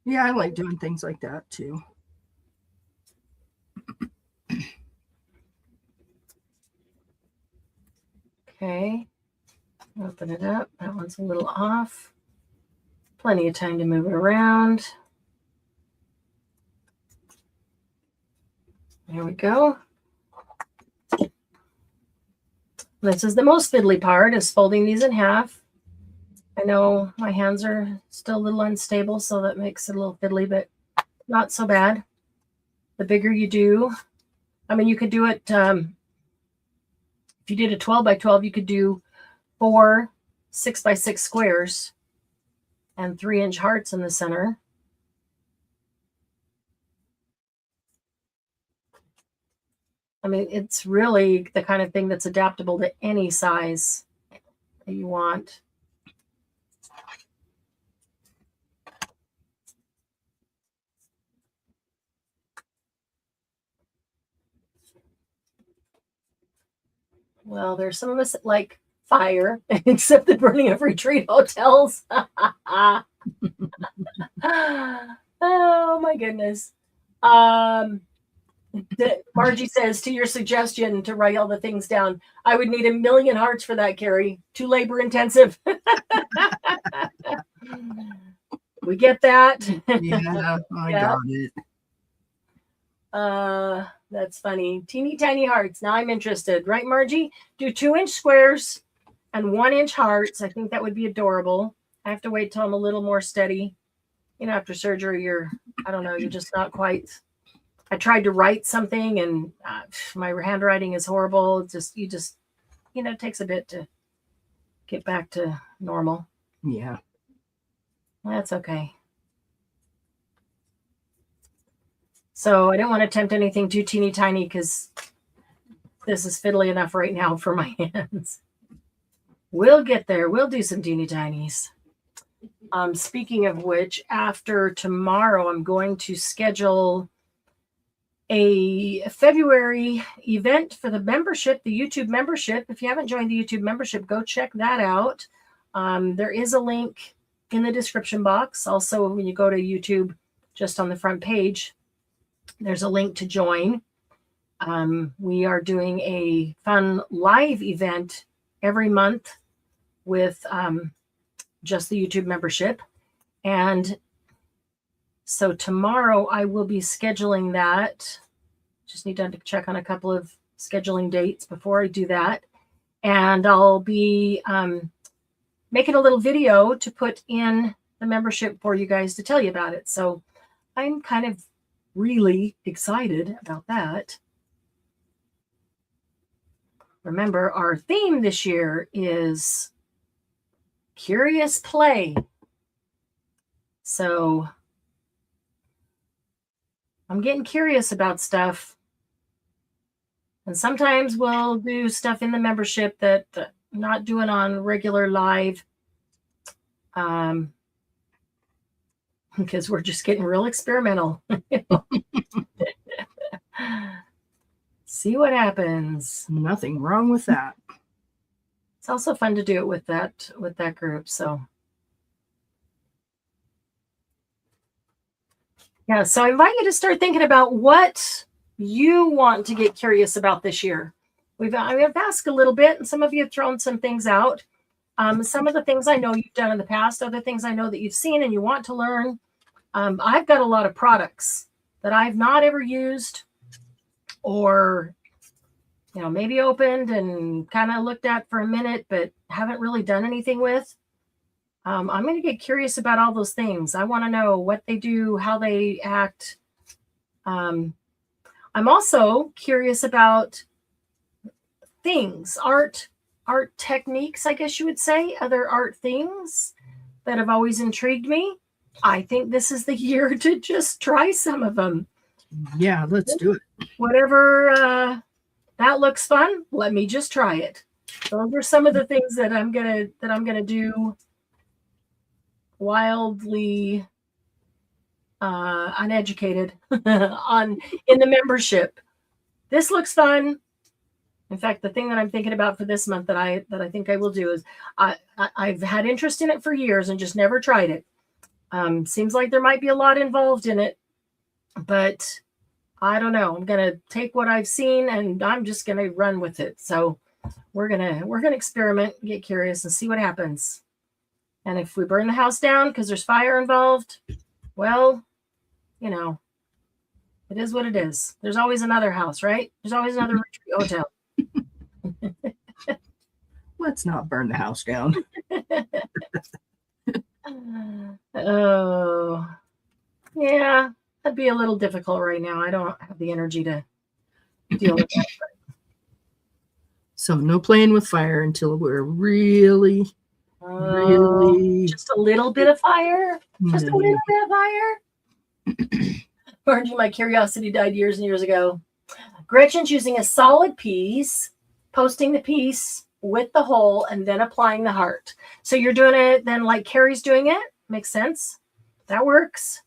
Yeah, I like doing things like that too. Okay, open it up. That one's a little off. Plenty of time to move it around. There we go. This is the most fiddly part, is folding these in half. I know my hands are still a little unstable, so that makes it a little fiddly, but not so bad. The bigger you do, you could do it, if you did a 12 by 12, you could do 4 6 by 6 squares and 3-inch hearts in the center. It's really the kind of thing that's adaptable to any size that you want. Well, there's some of us that like fire, except the burning of retreat hotels. Oh my goodness. Margie says, to your suggestion to write all the things down, I would need 1 million hearts for that, Carrie. Too labor intensive. We get that. Yeah, I got it. That's funny. Teeny tiny hearts. Now I'm interested, right, Margie? Do 2-inch squares and 1-inch hearts. I think that would be adorable. I have to wait till I'm a little more steady. After surgery, you're just not quite. I tried to write something and my handwriting is horrible. You you know, it takes a bit to get back to normal. Yeah. That's okay. So I don't want to attempt anything too teeny tiny because this is fiddly enough right now for my hands. We'll get there. We'll do some teeny tinies. Speaking of which, after tomorrow, I'm going to schedule a February event for the membership, the YouTube membership. If you haven't joined the YouTube membership, go check that out. There is a link in the description box. Also, when you go to YouTube, just on the front page, there's a link to join. We are doing a fun live event every month with just the YouTube membership. And so tomorrow I will be scheduling that. Just need to check on a couple of scheduling dates before I do that. And I'll be making a little video to put in the membership for you guys to tell you about it. So I'm kind of really excited about that. Remember, our theme this year is Curious Play. So I'm getting curious about stuff. And sometimes we'll do stuff in the membership that I'm not doing on regular live. Because we're just getting real experimental. See what happens. Nothing wrong with that. It's also fun to do it with that group. So yeah, so I invite you to start thinking about what you want to get curious about this year. I've asked a little bit, and some of you have thrown some things out. Some of the things I know you've done in the past, other things I know that you've seen and you want to learn. I've got a lot of products that I've not ever used, or maybe opened and kind of looked at for a minute, but haven't really done anything with. I'm going to get curious about all those things. I want to know what they do, how they act. I'm also curious about things, art techniques, I guess you would say, other art things that have always intrigued me. I think this is the year to just try some of them. Yeah, let's do it. Whatever that looks fun, let me just try it. Those are some of the things that I'm gonna do wildly uneducated in the membership. This looks fun. In fact, the thing that I'm thinking about for this month that I think I will do is I've had interest in it for years and just never tried it. Seems like there might be a lot involved in it, but I don't know. I'm gonna take what I've seen and I'm just gonna run with it. So we're gonna experiment, get curious, and see what happens. And if we burn the house down because there's fire involved, well, it is what it is. There's always another house, right? There's always another retreat hotel. Let's not burn the house down. Oh, yeah, that'd be a little difficult right now. I don't have the energy to deal with that. So no playing with fire until we're really just a little bit of fire. Just a little bit of fire. Pardon, my curiosity died years and years ago. Gretchen's using a solid piece, posting the piece with the hole, and then applying the heart. So you're doing it then like Carrie's doing it. Makes sense. That works.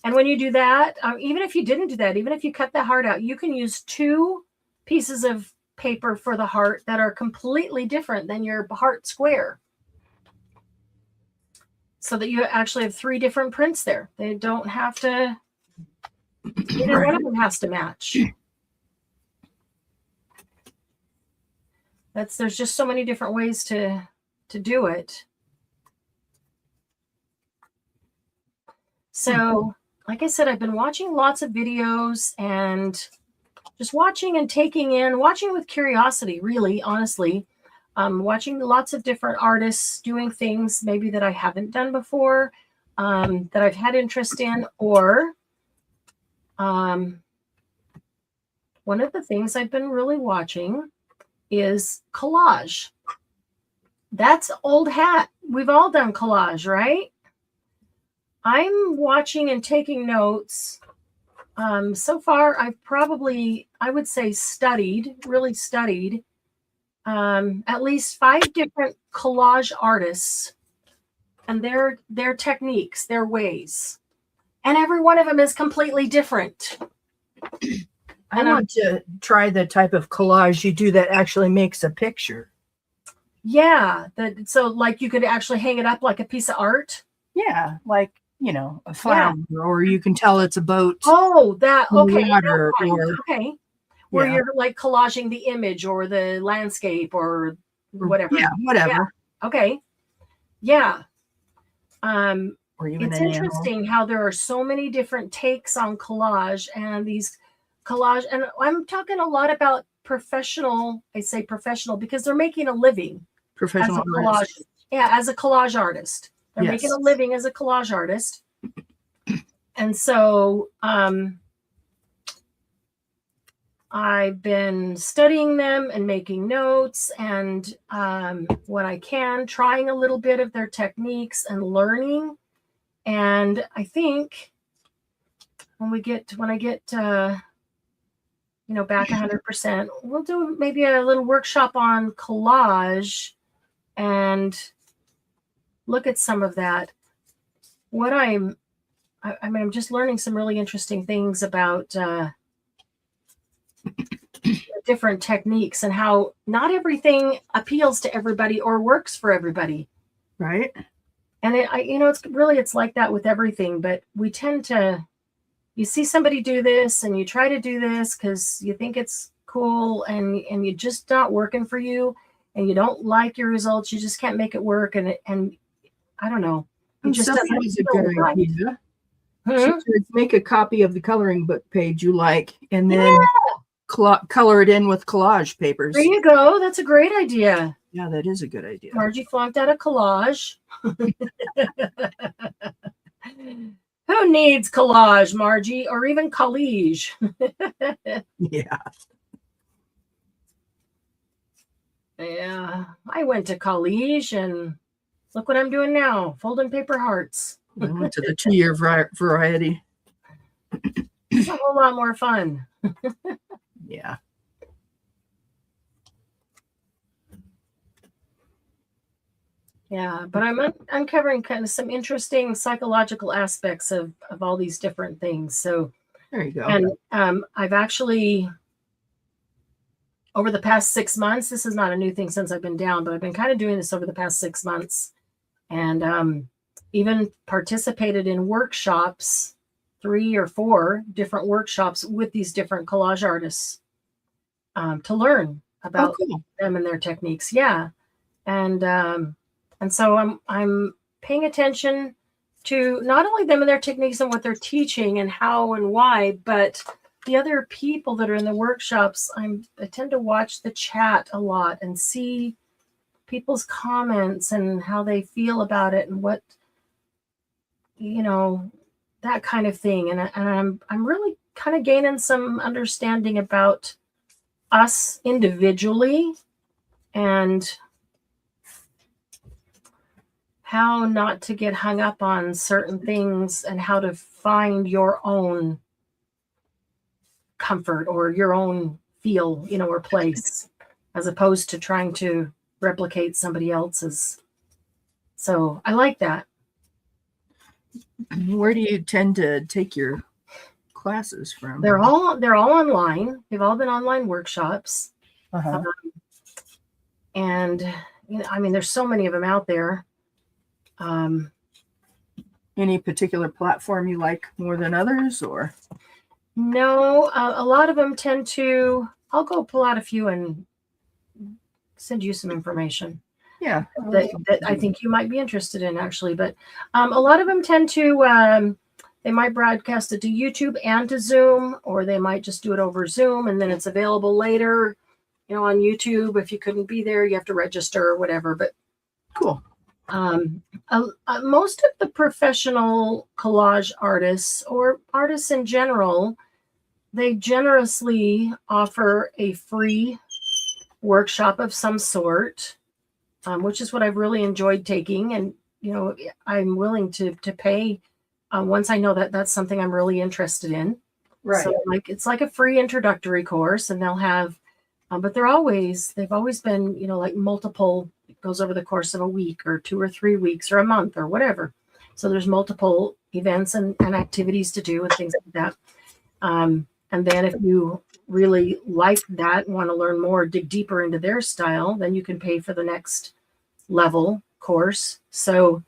And when you do that, even if you didn't do that, even if you cut the heart out, you can use 2 pieces of paper for the heart that are completely different than your heart square. So that you actually have 3 different prints there. They don't have to, either one of them has to match. There's just so many different ways to do it. So, like I said, I've been watching lots of videos and just watching and taking in, watching with curiosity, really, honestly. Watching lots of different artists doing things maybe that I haven't done before, that I've had interest in, or one of the things I've been really watching is collage. That's old hat. We've all done collage, right? I'm watching and taking notes. So far, I've probably, I would say, really studied at least 5 different collage artists and their techniques, their ways. And every one of them is completely different. I want to try the type of collage you do that actually makes a picture. Yeah. So like you could actually hang it up like a piece of art. Yeah. Like, you know, a flower, or you can tell it's a boat. Oh, that, okay. Water, or, okay. Where you're like collaging the image or the landscape or whatever. Yeah, whatever. Yeah. Okay. Yeah. Or even it's interesting how there are so many different takes on collage, and these collage, and I'm talking a lot about professional. I say professional because they're making a living. Professional as a collage artist. Yeah, as a collage artist. They're making a living as a collage artist. And so I've been studying them and making notes and what I can, trying a little bit of their techniques and learning. And I think when I get back 100%, we'll do maybe a little workshop on collage and look at some of that. I'm just learning some really interesting things about different techniques and how not everything appeals to everybody or works for everybody. Right. And it's like that with everything, but we tend to, you see somebody do this and you try to do this because you think it's cool and you just not working for you and you don't like your results. You just can't make it work. And I don't know. It just doesn't is a good idea. Make a copy of the coloring book page you like and then color it in with collage papers. There you go. That's a great idea. Yeah, that is a good idea. Margie flunked out of collage. Who needs collage, Margie, or even collage? Yeah. Yeah. I went to college and look what I'm doing now. Folding paper hearts. I went to the 2-year variety. It's a whole lot more fun. Yeah. Yeah, but I'm uncovering kind of some interesting psychological aspects of all these different things. So there you go. And I've actually, over the past 6 months, this is not a new thing since I've been down, but I've been kind of doing this over the past 6 months, and even participated in workshops, 3 or 4 different workshops with these different collage artists to learn about them and their techniques. Yeah, and so I'm paying attention to not only them and their techniques and what they're teaching and how and why, but the other people that are in the workshops. I tend to watch the chat a lot and see people's comments and how they feel about it and what, that kind of thing. And I'm really kind of gaining some understanding about us individually and how not to get hung up on certain things and how to find your own comfort or your own feel, or place, as opposed to trying to replicate somebody else's. So I like that. Where do you tend to take your classes from? They're all online. They've all been online workshops. And there's so many of them out there. Any particular platform you like more than others, or? No, a lot of them tend to, I'll go pull out a few and send you some information. Yeah. That I think you might be interested in, actually. But a lot of them tend to, they might broadcast it to YouTube and to Zoom, or they might just do it over Zoom and then it's available later, on YouTube. If you couldn't be there, you have to register or whatever. But cool. Most of the professional collage artists or artists in general, they generously offer a free workshop of some sort, which is what I've really enjoyed taking. And, you know, I'm willing to pay once I know that that's something I'm really interested in. Right. So like, it's like a free introductory course, and they'll have, but they've always been, you know, like multiple, it goes over the course of a week or 2 or 3 weeks or a month or whatever. So there's multiple events and activities to do and things like that. And then if you really like that, want to learn more, dig deeper into their style, then you can pay for the next level course. So,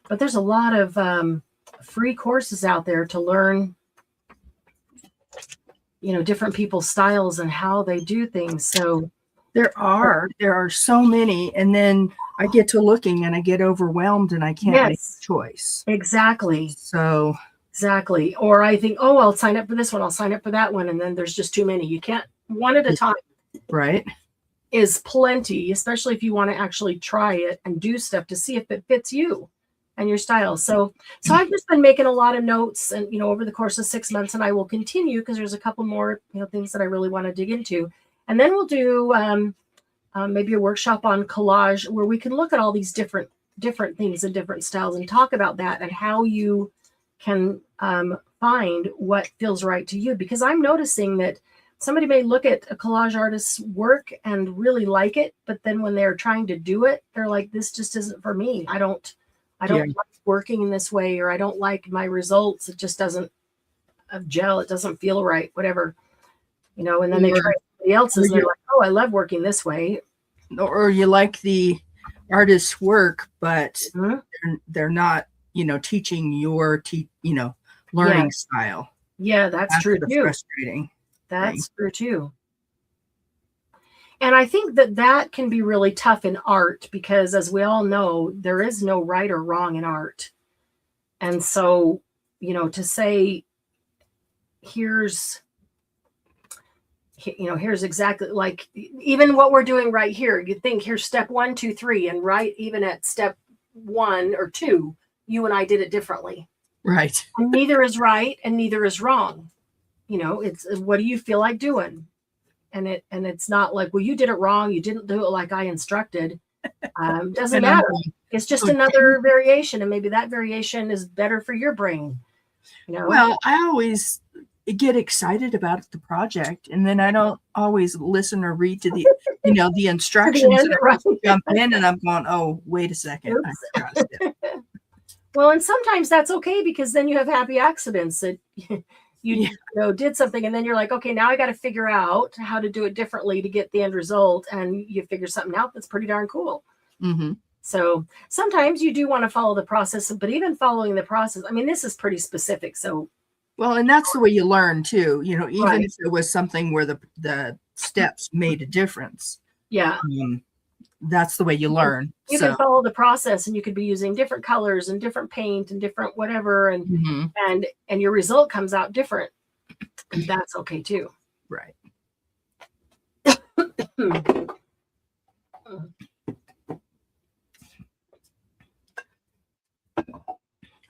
but there's a lot of free courses out there to learn, you know, different people's styles and how they do things. So there are so many, and then I get to looking and I get overwhelmed and I can't make a choice. Exactly. So exactly. Or I think, oh, I'll sign up for this one, I'll sign up for that one, and then there's just too many. You can't, one at a time. Right. Is plenty, especially if you want to actually try it and do stuff to see if it fits you and your style. So I've just been making a lot of notes, and, you know, over the course of 6 months, and I will continue because there's a couple more, you know, things that I really want to dig into. And then we'll do maybe a workshop on collage where we can look at all these different things and different styles and talk about that and how you can find what feels right to you. Because I'm noticing that somebody may look at a collage artist's work and really like it, but then when they're trying to do it, they're like, this just isn't for me. I don't like working in this way, or I don't like my results. It just doesn't gel. It doesn't feel right, whatever, you know, and then they try somebody else's and they're like, oh, I love working this way. Or you like the artist's work, but they're not, you know, teaching your, learning style. Yeah, that's true too. Frustrating. That's true too. And I think that can be really tough in art because, as we all know, there is no right or wrong in art. And so, you know, to say, here's exactly, like, even what we're doing right here, you think here's step 1, 2, 3, and right even at step 1 or 2, you and I did it differently. Right. And neither is right and neither is wrong. You know, it's what do you feel like doing? And it's not like, well, you did it wrong, you didn't do it like I instructed. Doesn't matter. It's just another variation, and maybe that variation is better for your brain. You know? Well, I always get excited about the project, and then I don't always listen or read to the, the instructions. And I jump in, and I'm going, oh, wait a second, I forgot it. Well, and sometimes that's okay because then you have happy accidents that you did something, and then you're like, okay, now I got to figure out how to do it differently to get the end result, and you figure something out that's pretty darn cool. Mm-hmm. So sometimes you do want to follow the process, but even following the process, I mean, this is pretty specific. So, well, and that's the way you learn too. Even if it was something where the steps made a difference. Yeah. That's the way you learn. You can follow the process, and you could be using different colors and different paint and different whatever, and and your result comes out different. And that's okay too. Right.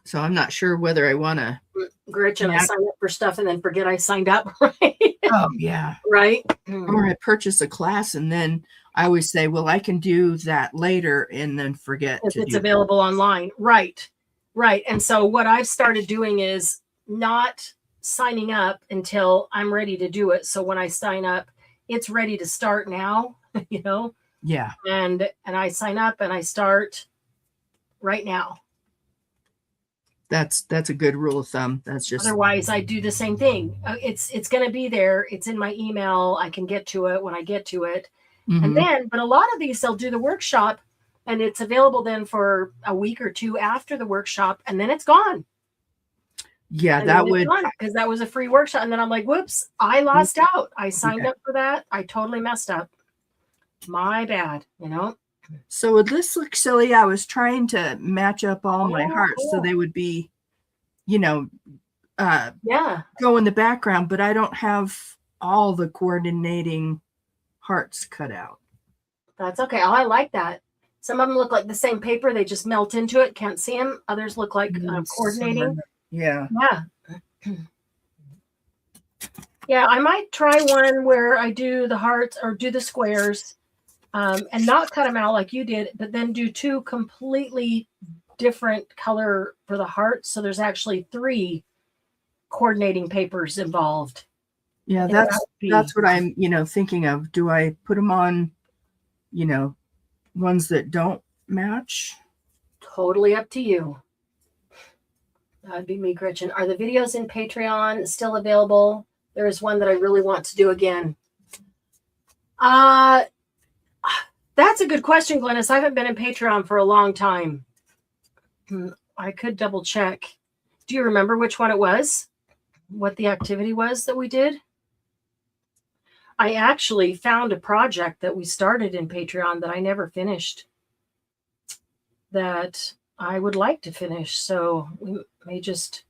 So I'm not sure whether I want to. Gretchen, I sign up for stuff and then forget I signed up, right? Oh, yeah. Right. Or I purchase a class and then I always say, well, I can do that later, and then forget. If it's available online. Right. Right. And so what I've started doing is not signing up until I'm ready to do it. So when I sign up, it's ready to start now, Yeah. And I sign up and I start right now. That's a good rule of thumb. That's just, otherwise I do the same thing. It's going to be there. It's in my email. I can get to it when I get to it. And then, but a lot of these, they'll do the workshop and it's available then for a week or two after the workshop, and then it's gone. Yeah, and that would, because that was a free workshop. And then I'm like, whoops, I lost out. I signed up for that. I totally messed up. My bad, So would this look silly? I was trying to match up all my hearts so they would be, go in the background, but I don't have all the coordinating hearts cut out. That's okay. Oh, I like that. Some of them look like the same paper. They just melt into it. Can't see them. Others look like coordinating. Yeah. Yeah. Yeah, I might try one where I do the hearts or do the squares, and not cut them out like you did, but then do 2 completely different color for the heart. So there's actually 3 coordinating papers involved. Yeah, that's what I'm, thinking of. Do I put them on, ones that don't match? Totally up to you. That'd be me, Gretchen. Are the videos in Patreon still available? There is one that I really want to do again. That's a good question, Glennis. I haven't been in Patreon for a long time. I could double check. Do you remember which one it was? What the activity was that we did? I actually found a project that we started in Patreon that I never finished, that I would like to finish. So we may just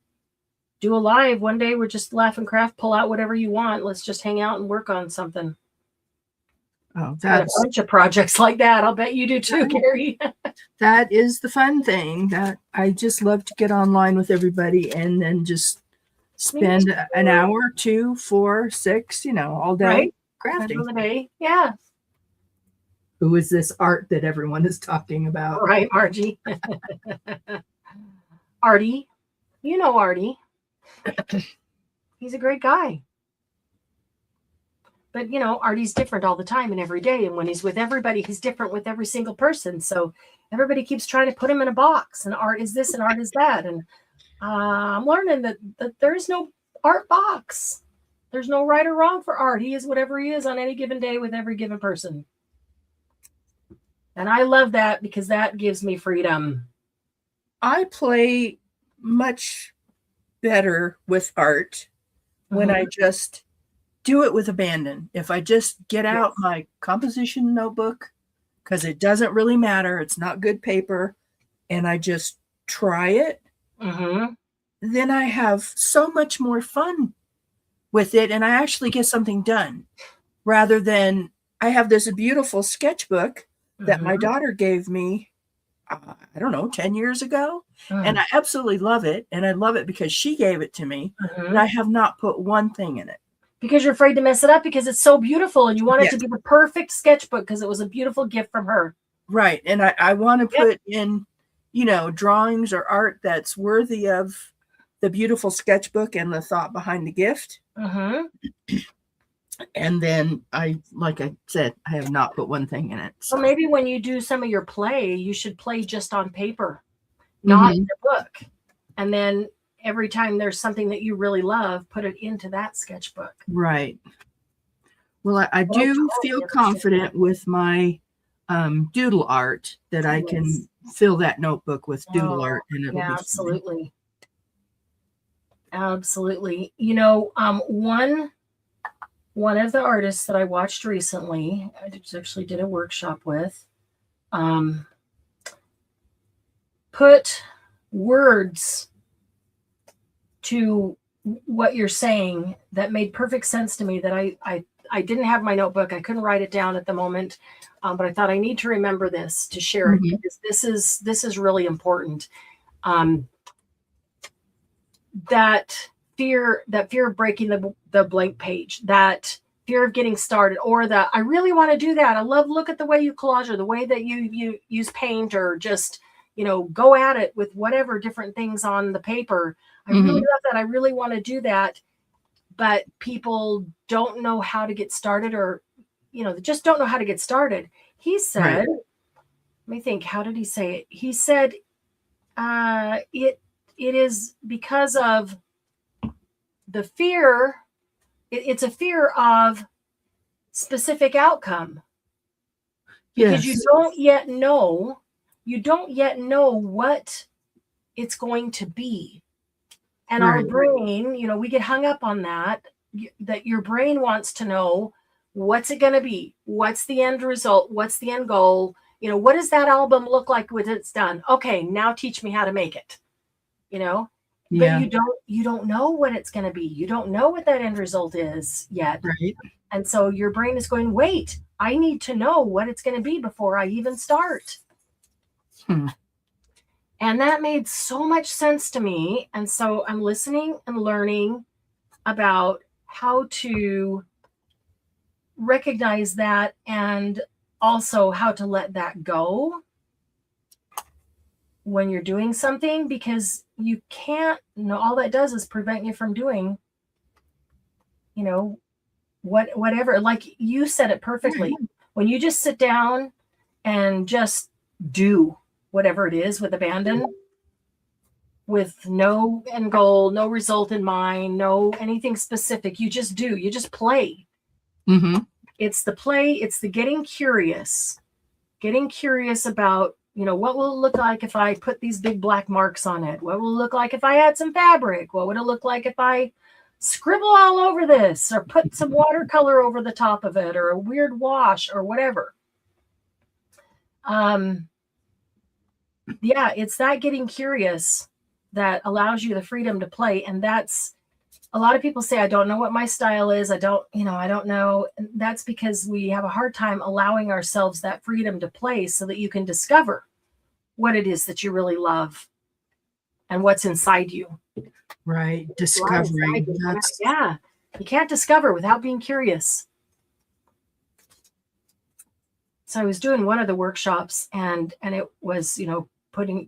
do a live one day. We're just laugh and craft, pull out whatever you want. Let's just hang out and work on something. Oh, that's a bunch of projects like that. I'll bet you do too, Carrie. That is the fun thing, that I just love to get online with everybody and then just spend an hour, 2, 4, 6, all day crafting. All the day. Yeah. Who is this art that everyone is talking about? Right, Margie. Artie. You know Artie. He's a great guy. But, Artie's different all the time and every day. And when he's with everybody, he's different with every single person. So everybody keeps trying to put him in a box. And art is this and art is that. And I'm learning that there is no art box. There's no right or wrong for art. He is whatever he is on any given day with every given person. And I love that because that gives me freedom. I play much better with art when I just do it with abandon. If I just get out my composition notebook, because it doesn't really matter, it's not good paper, and I just try it, then I have so much more fun with it, and I actually get something done, rather than I have this beautiful sketchbook that my daughter gave me, I don't know, 10 years ago. And I absolutely love it. And I love it because she gave it to me. And I have not put one thing in it. Because you're afraid to mess it up because it's so beautiful and you want it to be the perfect sketchbook because it was a beautiful gift from her. Right. And I want to put in, drawings or art that's worthy of the beautiful sketchbook and the thought behind the gift. And then like I said, I have not put one thing in it. So maybe when you do some of your play, you should play just on paper, not in the book. And then every time there's something that you really love, put it into that sketchbook. Right. Well, I do feel confident with my doodle art that I can fill that notebook with doodle art. And it'll be absolutely. Absolutely. One of the artists that I watched recently, I actually did a workshop with, put words to what you're saying that made perfect sense to me, that I didn't have my notebook. I couldn't write it down at the moment, but I thought I need to remember this to share it because this is really important. That fear of breaking the blank page, that fear of getting started, or that I really want to do that. I look at the way you collage or the way that you use paint, or just, go at it with whatever different things on the paper. I really love that. I really want to do that. But people don't know how to get started, or, they just don't know how to get started. He said, let me think, how did he say it? He said, it is because of the fear. It's a fear of specific outcome, because you don't yet know what it's going to be. And our brain, we get hung up on that your brain wants to know, what's it going to be? What's the end result? What's the end goal? What does that album look like when it's done? Okay, now teach me how to make it, But you don't know what it's going to be. You don't know what that end result is yet. Right. And so your brain is going, wait, I need to know what it's going to be before I even start. And that made so much sense to me. And so I'm listening and learning about how to recognize that, and also how to let that go when you're doing something, because you can't, all that does is prevent you from doing, whatever. Like you said it perfectly. Right. When you just sit down and just do whatever it is with abandon, with no end goal, no result in mind, no anything specific, you just do, you just play. Mm-hmm. It's the play, it's the getting curious about, what will it look like if I put these big black marks on it? What will it look like if I add some fabric? What would it look like if I scribble all over this, or put some watercolor over the top of it, or a weird wash, or whatever? Yeah, it's that getting curious that allows you the freedom to play. And that's, a lot of people say, I don't know what my style is. I don't know. And that's because we have a hard time allowing ourselves that freedom to play, so that you can discover what it is that you really love and what's inside you. Right. Discovering. Yeah. You can't discover without being curious. So I was doing one of the workshops, and it was,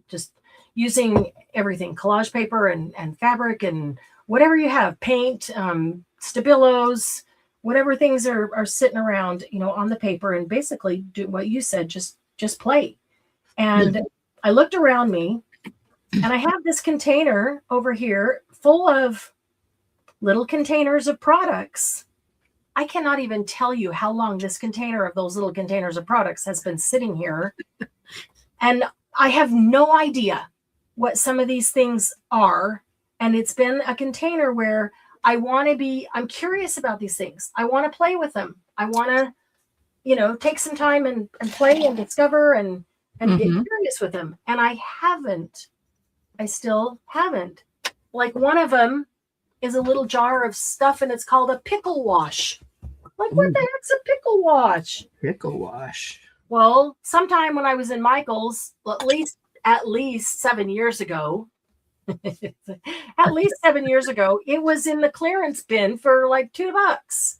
just using everything, collage paper and fabric and whatever you have, paint, Stabilos, whatever things are sitting around, on the paper, and basically do what you said, just play. And I looked around me, and I have this container over here full of little containers of products. I cannot even tell you how long this container of those little containers of products has been sitting here. And I have no idea what some of these things are. And it's been a container where I'm curious about these things. I want to play with them. I want to, take some time and play and discover and get curious with them. And I still haven't. Like, one of them is a little jar of stuff, and it's called a pickle wash. Like, what the heck's a pickle wash? Pickle wash. Well, sometime when I was in Michael's, at least 7 years ago, at least 7 years ago, it was in the clearance bin for like $2.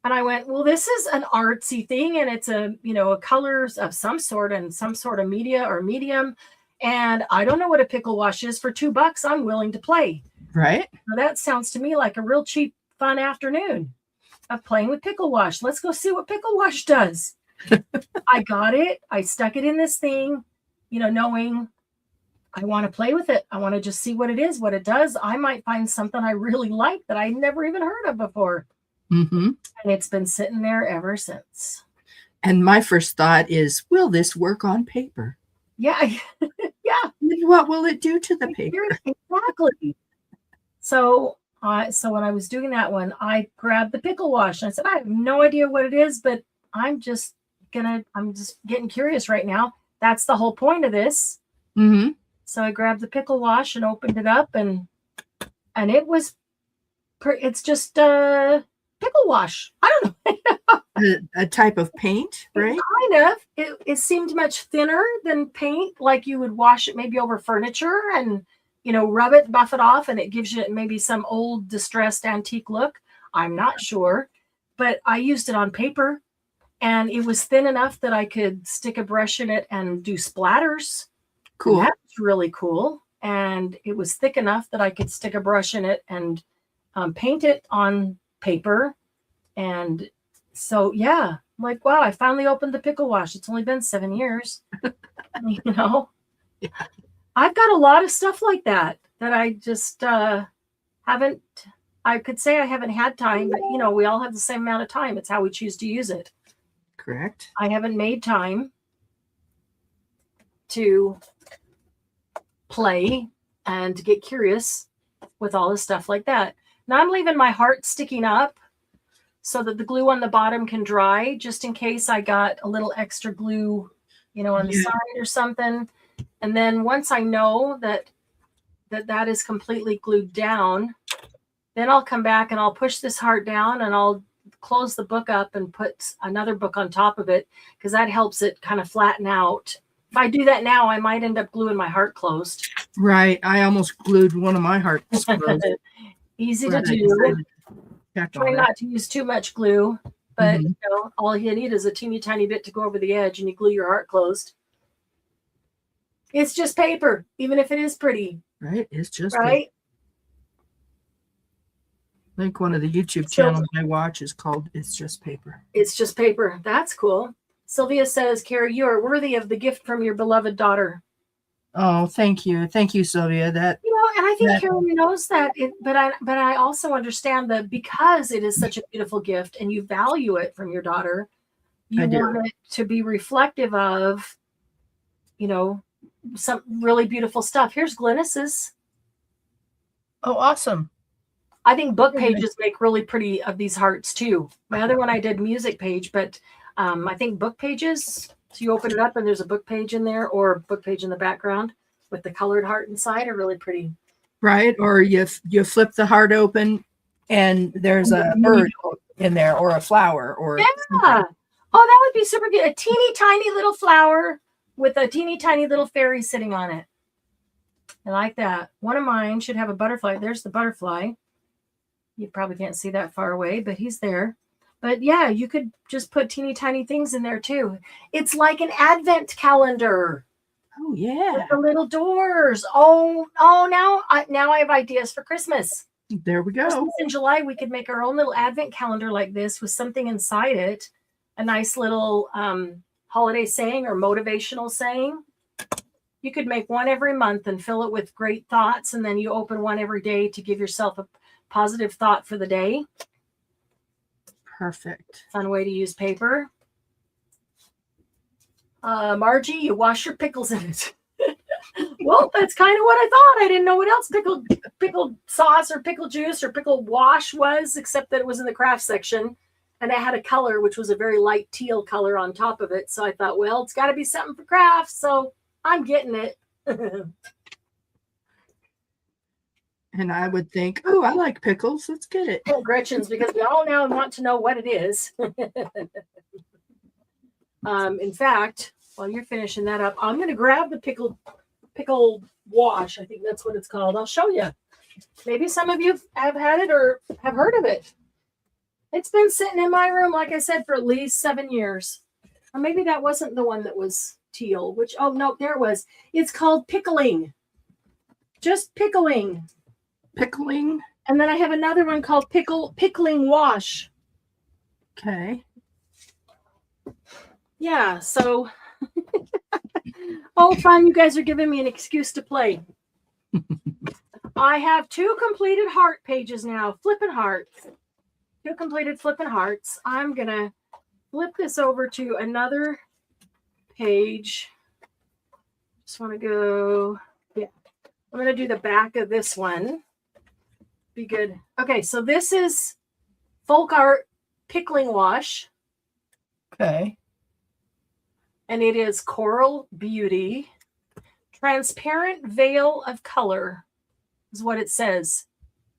And I went, well, this is an artsy thing, and it's a colors of some sort and some sort of media or medium. And I don't know what a pickle wash is. For $2, I'm willing to play. Right. Now, that sounds to me like a real cheap, fun afternoon of playing with pickle wash. Let's go see what pickle wash does. I got it. I stuck it in this thing, knowing I want to play with it. I want to just see what it is, what it does. I might find something I really like that I never even heard of before. Mm-hmm. And it's been sitting there ever since. And my first thought is, will this work on paper? Yeah. Yeah. What will it do to the paper? Exactly. So when I was doing that one, I grabbed the pickle wash, and I said, I have no idea what it is, but I'm just getting curious right now. That's the whole point of this. Mm-hmm. So I grabbed the pickle wash and opened it up, and it's just pickle wash. I don't know. a type of paint, right? Kind of. It seemed much thinner than paint, like you would wash it maybe over furniture and, rub it, buff it off, and it gives you maybe some old distressed antique look. I'm not sure, but I used it on paper, and it was thin enough that I could stick a brush in it and do splatters. Cool. And that's really cool. And it was thick enough that I could stick a brush in it and paint it on paper. And so, yeah, I'm like, wow, I finally opened the pickle wash. It's only been 7 years. Yeah. I've got a lot of stuff like that I just haven't, I could say I haven't had time, but we all have the same amount of time. It's how we choose to use it. Correct. I haven't made time to play and to get curious with all this stuff like that. Now I'm leaving my heart sticking up so that the glue on the bottom can dry, just in case I got a little extra glue, on the side or something. And then once I know that is completely glued down, then I'll come back and I'll push this heart down, and I'll close the book up and put another book on top of it, because that helps it kind of flatten out. If I do that now, I might end up gluing my heart closed. Right. I almost glued one of my hearts closed. Easy to do. Try not to use too much glue. but you know, all you need is a teeny tiny bit to go over the edge and you glue your heart closed. It's just paper, even if it is pretty. Right? It's just right. Paper. I think one of the YouTube channels I watch is called It's Just Paper. It's Just Paper. That's cool. Sylvia says, Carrie, you are worthy of the gift from your beloved daughter. Oh, thank you. Thank you, Sylvia. That, you know, and I think Carrie knows that, but I also understand that because it is such a beautiful gift and you value it from your daughter, you want it to be reflective of, you know, some really beautiful stuff. Here's Glynis's. Oh, awesome. I think book pages make really pretty of these hearts too. My other one I did music page, but I think book pages, so you open it up and there's a book page in there or a book page in the background with the colored heart inside are really pretty. Right. Or you flip the heart open and there's a bird in there or a flower or something. Oh, that would be super good. A teeny tiny little flower with a teeny tiny little fairy sitting on it. I like that. One of mine should have a butterfly. There's the butterfly. You probably can't see that far away, but he's there. But yeah, you could just put teeny tiny things in there too. It's like an advent calendar. Oh yeah. With the little doors. Oh, now I have ideas for Christmas. There we go. Christmas in July, we could make our own little advent calendar like this with something inside it. A nice little holiday saying or motivational saying. You could make one every month and fill it with great thoughts. And then you open one every day to give yourself a positive thought for the day. Perfect. Fun way to use paper. Margie, you wash your pickles in it. Well, that's kind of what I thought. I didn't know what else pickled sauce or pickle juice or pickle wash was, except that it was in the craft section. And it had a color, which was a very light teal color on top of it. So I thought, well, it's got to be something for crafts. So I'm getting it. And I would think, oh, I like pickles. Let's get it. Gretchen's, because we all now want to know what it is. In fact, while you're finishing that up, I'm going to grab the pickle wash. I think that's what it's called. I'll show you. Maybe some of you have had it or have heard of it. It's been sitting in my room, like I said, for at least 7 years. Or maybe that wasn't the one that was teal, which, oh, no, there it was. It's called pickling. Just pickling. Pickling. And then I have another one called pickling wash. Okay. Yeah, so oh, fun. You guys are giving me an excuse to play. I have 2 completed heart pages now. Flippin' hearts. 2 completed flippin' hearts. I'm going to flip this over to another page. Just want to go. Yeah. I'm going to do the back of this one. Be good. Okay, so this is folk art pickling wash. Okay. And it is Coral Beauty. Transparent Veil of Color is what it says.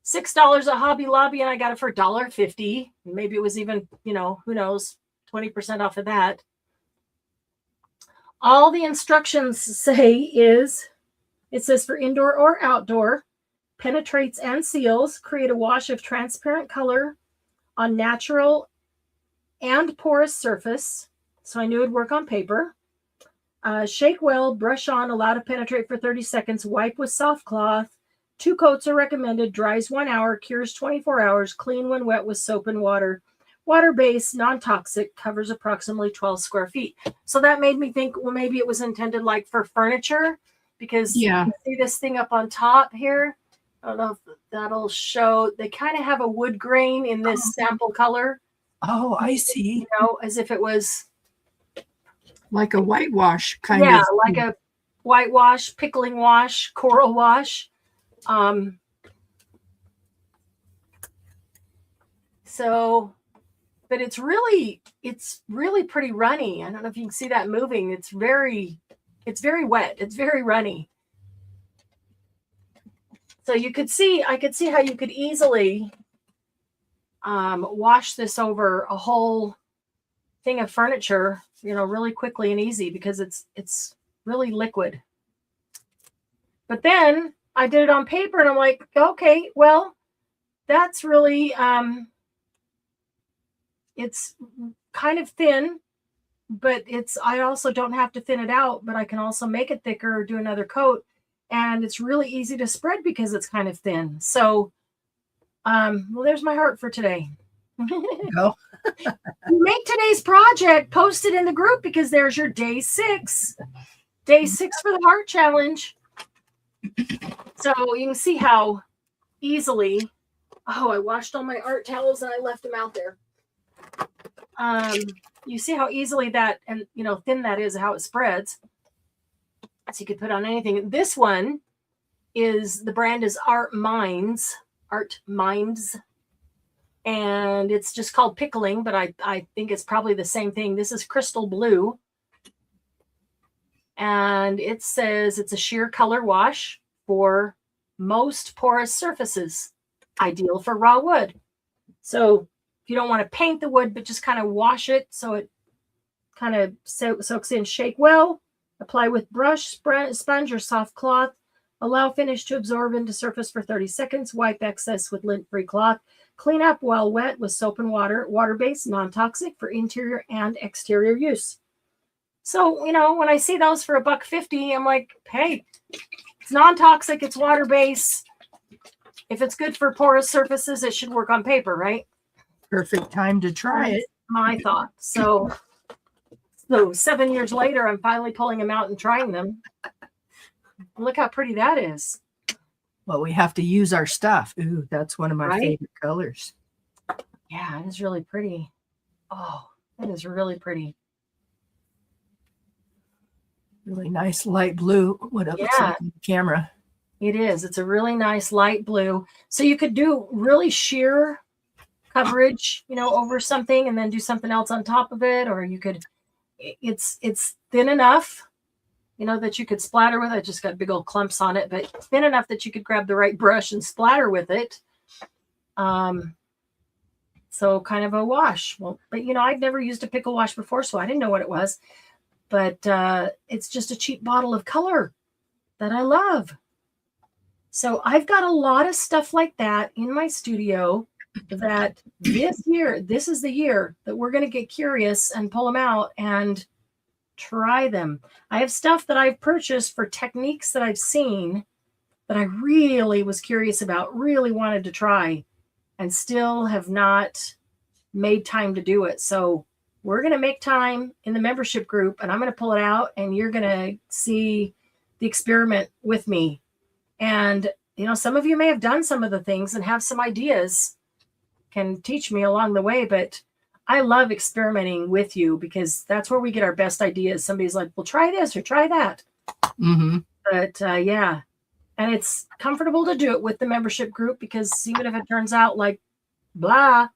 $6 at Hobby Lobby, and I got it for $1.50. Maybe it was even, you know, who knows, 20% off of that. All the instructions say is, it says for indoor or outdoor, penetrates and seals, create a wash of transparent color on natural and porous surface. So I knew it'd work on paper. Shake well, brush on, allow to penetrate for 30 seconds, wipe with soft cloth. 2 coats are recommended, dries 1 hour, cures 24 hours, clean when wet with soap and water. Water-based, non-toxic, covers approximately 12 square feet. So that made me think, well, maybe it was intended like for furniture, because you see this thing up on top here. I don't know if that'll show. They kind of have a wood grain in this sample color. Oh, I see. You know, as if it was like a whitewash kind of. Yeah, like a whitewash, pickling wash, coral wash. So, but it's really pretty runny. I don't know if you can see that moving. It's very wet. It's very runny. So I could see how you could easily wash this over a whole thing of furniture, you know, really quickly and easy, because it's really liquid. But then I did it on paper and I'm like, okay, well, that's really it's kind of thin, but I also don't have to thin it out, but I can also make it thicker or do another coat. And it's really easy to spread because it's kind of thin. So, well, there's my heart for today. Go. Make today's project, post it in the group, because there's your day 6. Day 6 for the heart challenge. So you can see how easily, oh, I washed all my art towels and I left them out there. You see how easily that, and thin that is, how it spreads. So you could put on anything. This one the brand is Art Minds, and it's just called Pickling, but I think it's probably the same thing. This is Crystal Blue, and it says it's a sheer color wash for most porous surfaces, ideal for raw wood. So if you don't want to paint the wood, but just kind of wash it so it kind of soaks in, shake well, apply with brush, sponge, or soft cloth. Allow finish to absorb into surface for 30 seconds. Wipe excess with lint-free cloth. Clean up while wet with soap and water. Water-based, non-toxic for interior and exterior use. So, when I see those for $1.50, I'm like, hey, it's non-toxic, it's water-based. If it's good for porous surfaces, it should work on paper, right? Perfect time to try it. My thought. So 7 years later, I'm finally pulling them out and trying them. Look how pretty that is. Well, we have to use our stuff. Ooh, that's one of my favorite colors. Yeah, it is really pretty. Oh, it is really pretty. Really nice light blue. What it looks like on the camera. It is. It's a really nice light blue. So you could do really sheer coverage, over something and then do something else on top of it. Or you could, it's thin enough, that you could splatter with. I just got big old clumps on it, but thin enough that you could grab the right brush and splatter with it. So kind of a wash. Well, but I'd never used a pickle wash before, so I didn't know what it was. But it's just a cheap bottle of color that I love. So I've got a lot of stuff like that in my studio that this is the year that we're going to get curious and pull them out and try them. I have stuff that I've purchased for techniques that I've seen that I really was curious about, really wanted to try, and still have not made time to do it. So we're going to make time in the membership group, and I'm going to pull it out, and you're going to see the experiment with me. And, some of you may have done some of the things and have some ideas, can teach me along the way, but I love experimenting with you because that's where we get our best ideas. Somebody's like, well, try this or try that. Mm-hmm. But yeah, and it's comfortable to do it with the membership group because even if it turns out like blah,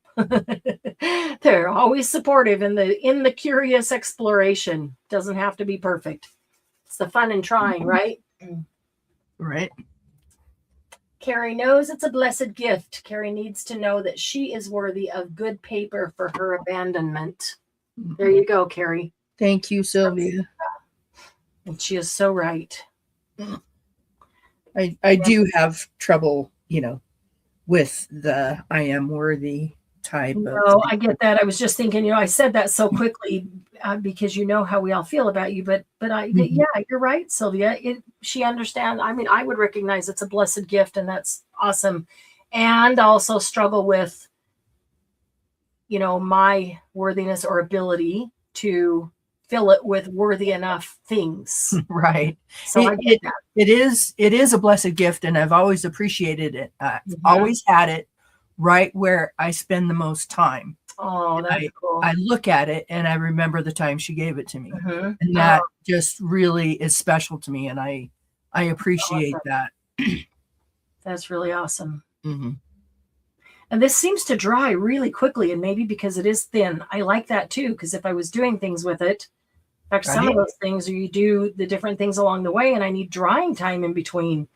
they're always supportive in the curious exploration. Doesn't have to be perfect. It's the fun in trying, right? Right. Carrie knows it's a blessed gift. Carrie needs to know that she is worthy of good paper for her abandonment. There you go, Carrie. Thank you, Sylvia. And she is so right. I do have trouble, with the I am worthy type. No, I get that. I was just thinking, I said that so quickly because how we all feel about you. But yeah, you're right, Sylvia. She understands. I mean, I would recognize it's a blessed gift, and that's awesome. And also struggle with, my worthiness or ability to fill it with worthy enough things. Right. So I get that. It is a blessed gift, and I've always appreciated it. I've always had it right where I spend the most time. Oh, that's cool. I look at it and I remember the time she gave it to me. And that just really is special to me. And I appreciate that. That's really awesome. Mm-hmm. And this seems to dry really quickly, and maybe because it is thin. I like that too, because if I was doing things with it, in fact, some of those things, or you do the different things along the way, and I need drying time in between.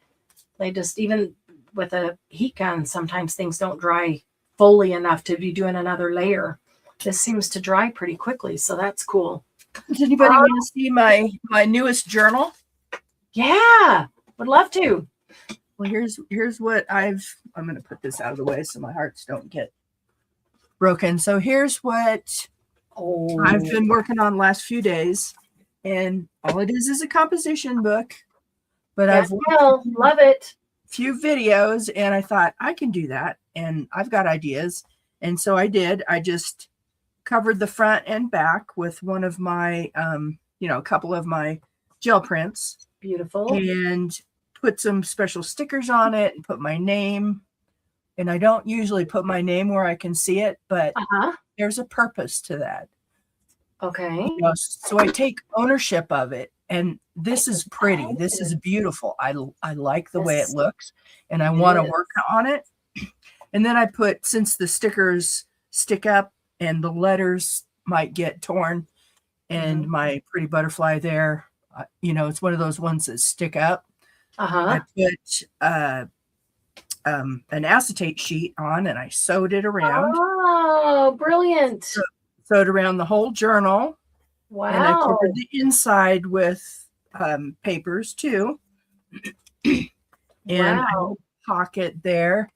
They just, even with a heat gun, sometimes things don't dry fully enough to be doing another layer. This seems to dry pretty quickly, so that's cool. Does anybody want to see my newest journal? Yeah, would love to. Well, here's what I'm going to put this out of the way so my hearts don't get broken. So here's what I've been working on the last few days. And all it is a composition book. But I've love it. Few videos, and I thought I can do that. And I've got ideas. And so I did. I just covered the front and back with one of my, a couple of my gel prints. Beautiful. And put some special stickers on it and put my name. And I don't usually put my name where I can see it, but there's a purpose to that. Okay. So I take ownership of it. And this is pretty. This is beautiful. I like the way it looks, and I want to work on it. And then I put, since the stickers stick up and the letters might get torn, and my pretty butterfly there, it's one of those ones that stick up. I put an acetate sheet on, and I sewed it around. Oh, brilliant. Sewed around the whole journal. Wow. And I covered the inside with papers too. And a pocket there.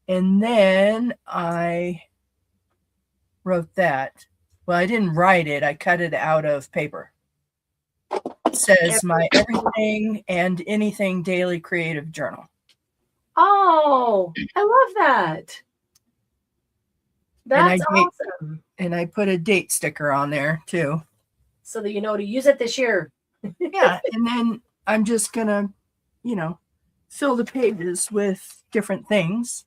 And then I wrote that. Well, I didn't write it. I cut it out of paper. It says my everything and anything daily creative journal. Oh, I love that. That's awesome. And I put a date sticker on there too. So that you know to use it this year. Yeah. And then I'm just going to, fill the pages with different things,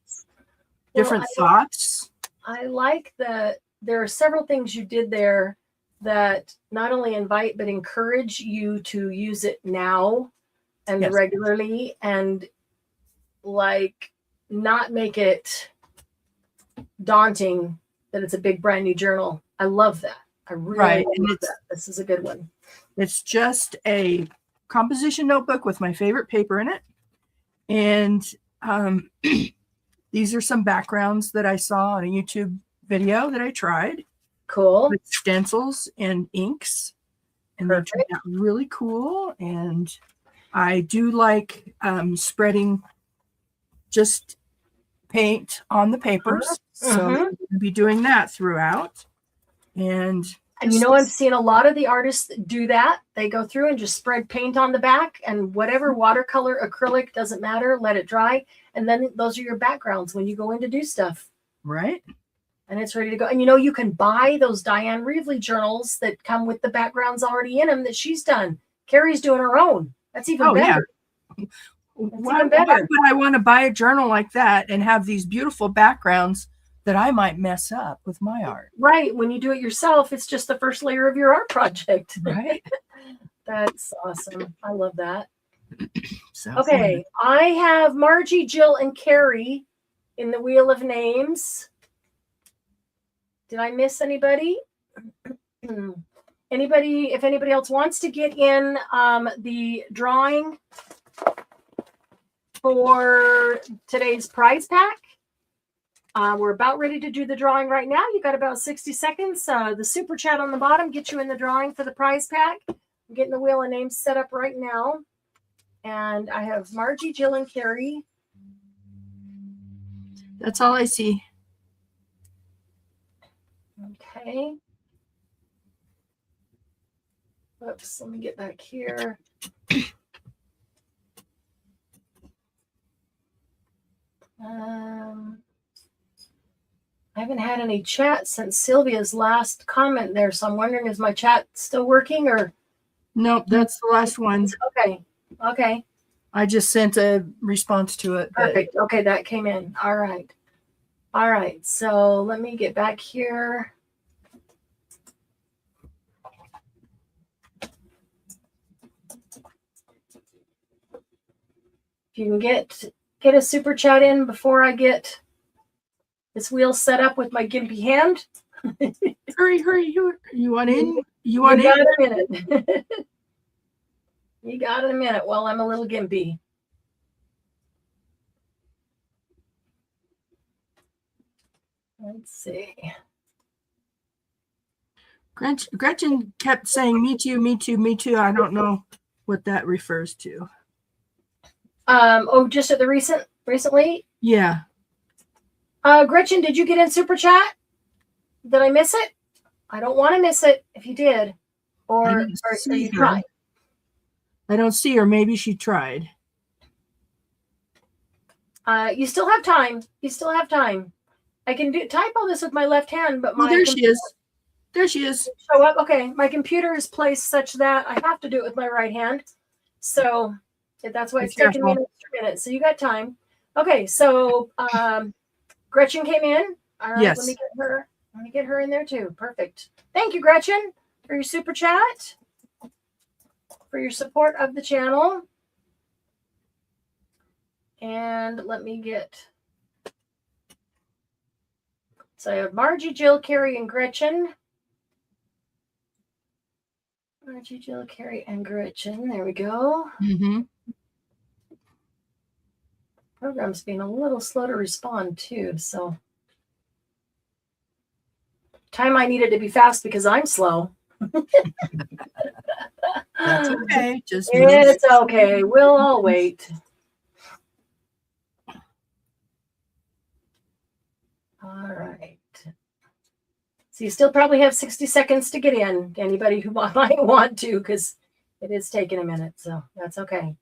different thoughts. I like that there are several things you did there that not only invite, but encourage you to use it now and regularly, and not make it daunting that it's a big brand new journal. I love that. I really love that. This is a good one. It's just a composition notebook with my favorite paper in it. And these are some backgrounds that I saw on a YouTube video that I tried. Cool. With stencils and inks. And they turned out really cool. And I do like spreading just paint on the papers. So I'm going to be doing that throughout. And I've seen a lot of the artists do that. They go through and just spread paint on the back, and whatever watercolor, acrylic, doesn't matter, let it dry. And then those are your backgrounds when you go in to do stuff. Right. And it's ready to go. And you can buy those Diane Reevely journals that come with the backgrounds already in them that she's done. Carrie's doing her own. That's even better. Yeah. Why would I want to buy a journal like that and have these beautiful backgrounds that I might mess up with my art? Right. When you do it yourself, it's just the first layer of your art project. Right. That's awesome. I love that. Okay. I have Margie, Jill, and Carrie in the Wheel of Names. Did I miss anybody? If anybody else wants to get in the drawing for today's prize pack, we're about ready to do the drawing right now. You got about 60 seconds. The super chat on the bottom gets you in the drawing for the prize pack. I'm getting the Wheel of Names set up right now. And I have Margie, Jill, and Carrie. That's all I see. Okay. Oops, let me get back here. I haven't had any chat since Sylvia's last comment there, so I'm wondering, is my chat still working or? Nope, that's the last one. Okay. I just sent a response to it. Perfect. Okay, that came in. All right. So let me get back here. If you can get a super chat in before I get this wheel set up with my gimpy hand. Hurry. You want in? You got a minute. You got it a minute while I'm a little gimpy. Let's see. Gretchen kept saying, me too, me too, me too. I don't know what that refers to. Just at the recently? Yeah. Gretchen, did you get in super chat? Did I miss it? I don't want to miss it if you did. Or you tried. I don't see her. Maybe she tried. You still have time. You still have time. I can type all this with my left hand, but there she is. There she is. Show up. Okay, my computer is placed such that I have to do it with my right hand. So that's why it's taking me an extra minute. So you got time. Okay, so Gretchen came in. All right, yes. Let me get her. Let me get her in there too. Perfect. Thank you, Gretchen, for your super chat, for your support of the channel. And let me get. So I have Margie, Jill, Carrie, and Gretchen. Margie, Jill, Carrie, and Gretchen. There we go. Mm-hmm. Program's being a little slow to respond too. So time I needed to be fast because I'm slow. That's okay. It's okay. We'll all wait. All right. So you still probably have 60 seconds to get in. Anybody who might want to, because it is taking a minute. So that's okay.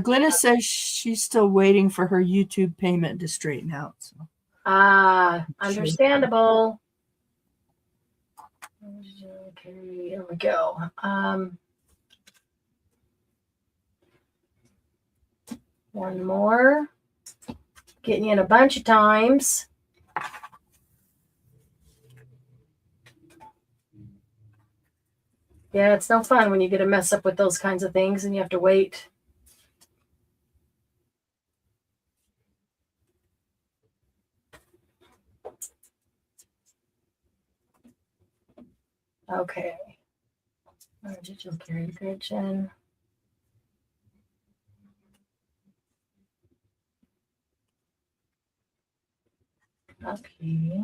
Glenna says she's still waiting for her YouTube payment to straighten out. So. Understandable. Okay, here we go. One more. Getting in a bunch of times. Yeah, it's no fun when you get a mess up with those kinds of things and you have to wait. Okay. Digital carry Gretchen. Okay.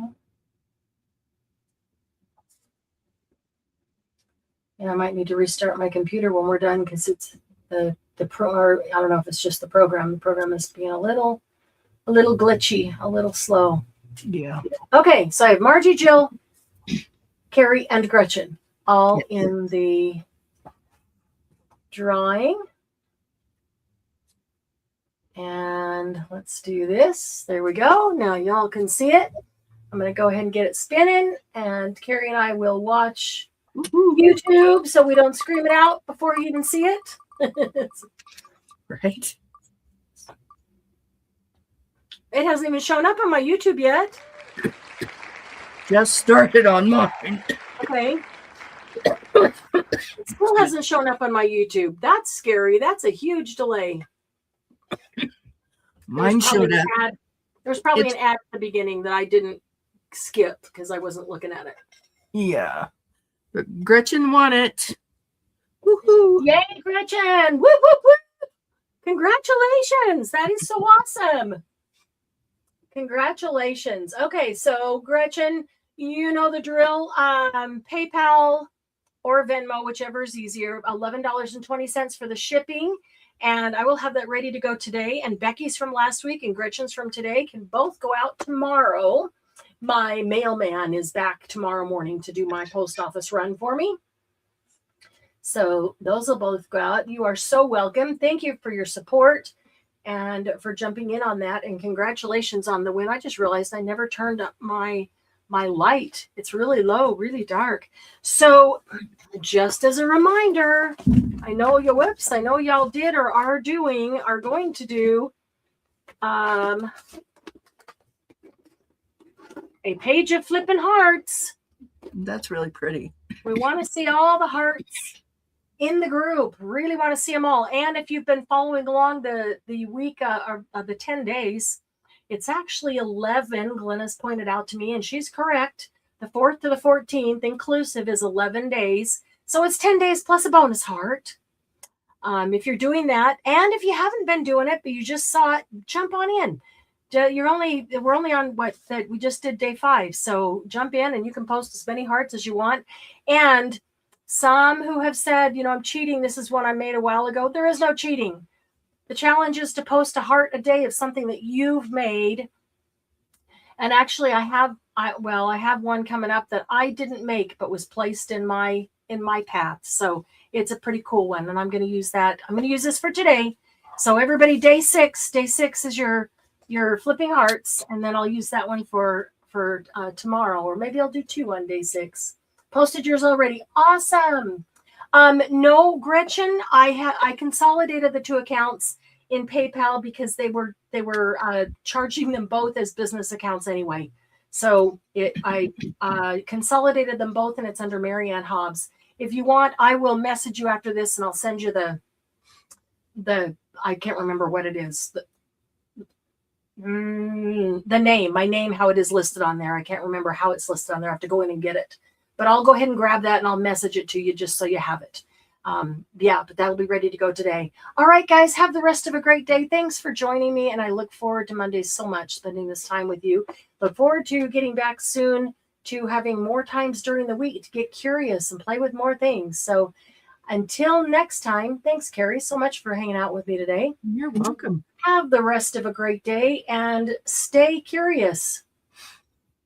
And I might need to restart my computer when we're done because it's the pro. Or I don't know if it's just the program. The program is being a little glitchy, a little slow. Yeah. Okay, so I have Margie, Jill, Carrie, and Gretchen all in the drawing. And let's do this. There we go. Now y'all can see it. I'm going to go ahead and get it spinning, and Carrie and I will watch YouTube so we don't scream it out before you even see it. Right. It hasn't even shown up on my YouTube yet. Just started on mine. Okay. It still hasn't shown up on my YouTube. That's scary. That's a huge delay. Mine showed up. There's probably an ad at the beginning that I didn't skip because I wasn't looking at it. Yeah. But Gretchen won it. Woohoo! Yay, Gretchen! Woo, woo, woo! Congratulations! That is so awesome. Congratulations. Okay, so Gretchen, you know the drill. PayPal or Venmo, whichever is easier. $11.20 for the shipping. And I will have that ready to go today. And Becky's from last week and Gretchen's from today can both go out tomorrow. My mailman is back tomorrow morning to do my post office run for me. So those will both go out. You are so welcome. Thank you for your support and for jumping in on that. And congratulations on the win. I just realized I never turned up my light. It's really low, really dark. So just as a reminder, I know y'all did or are going to do a page of flipping hearts. That's really pretty. We want to see all the hearts in the group. Really want to see them all. And if you've been following along the week of the 10 days, it's actually 11. Glenna's pointed out to me, and she's correct. The 4th to the 14th inclusive is 11 days. So it's 10 days plus a bonus heart. If you're doing that, and if you haven't been doing it, but you just saw it, jump on in. We're only on we just did day 5. So jump in and you can post as many hearts as you want. And some who have said, I'm cheating. This is one I made a while ago. There is no cheating. The challenge is to post a heart a day of something that you've made. And actually I have one coming up that I didn't make, but was placed in my path. So it's a pretty cool one. And I'm going to use that. I'm going to use this for today. So everybody, day 6 is your flipping hearts. And then I'll use that one for tomorrow, or maybe I'll do 2 on day 6. Posted yours already. Awesome. No, Gretchen, I consolidated the 2 accounts in PayPal because they were charging them both as business accounts anyway. So I consolidated them both, and it's under Marianne Hobbs. If you want, I will message you after this, and I'll send you the I can't remember what it is. The name, my name, how it is listed on there. I can't remember how it's listed on there. I have to go in and get it. But I'll go ahead and grab that, and I'll message it to you just so you have it. But that'll be ready to go today. All right, guys, have the rest of a great day. Thanks for joining me, and I look forward to Mondays so much, spending this time with you. Look forward to getting back soon, to having more times during the week to get curious and play with more things. So until next time, thanks, Carrie, so much for hanging out with me today. You're welcome. Have the rest of a great day and stay curious.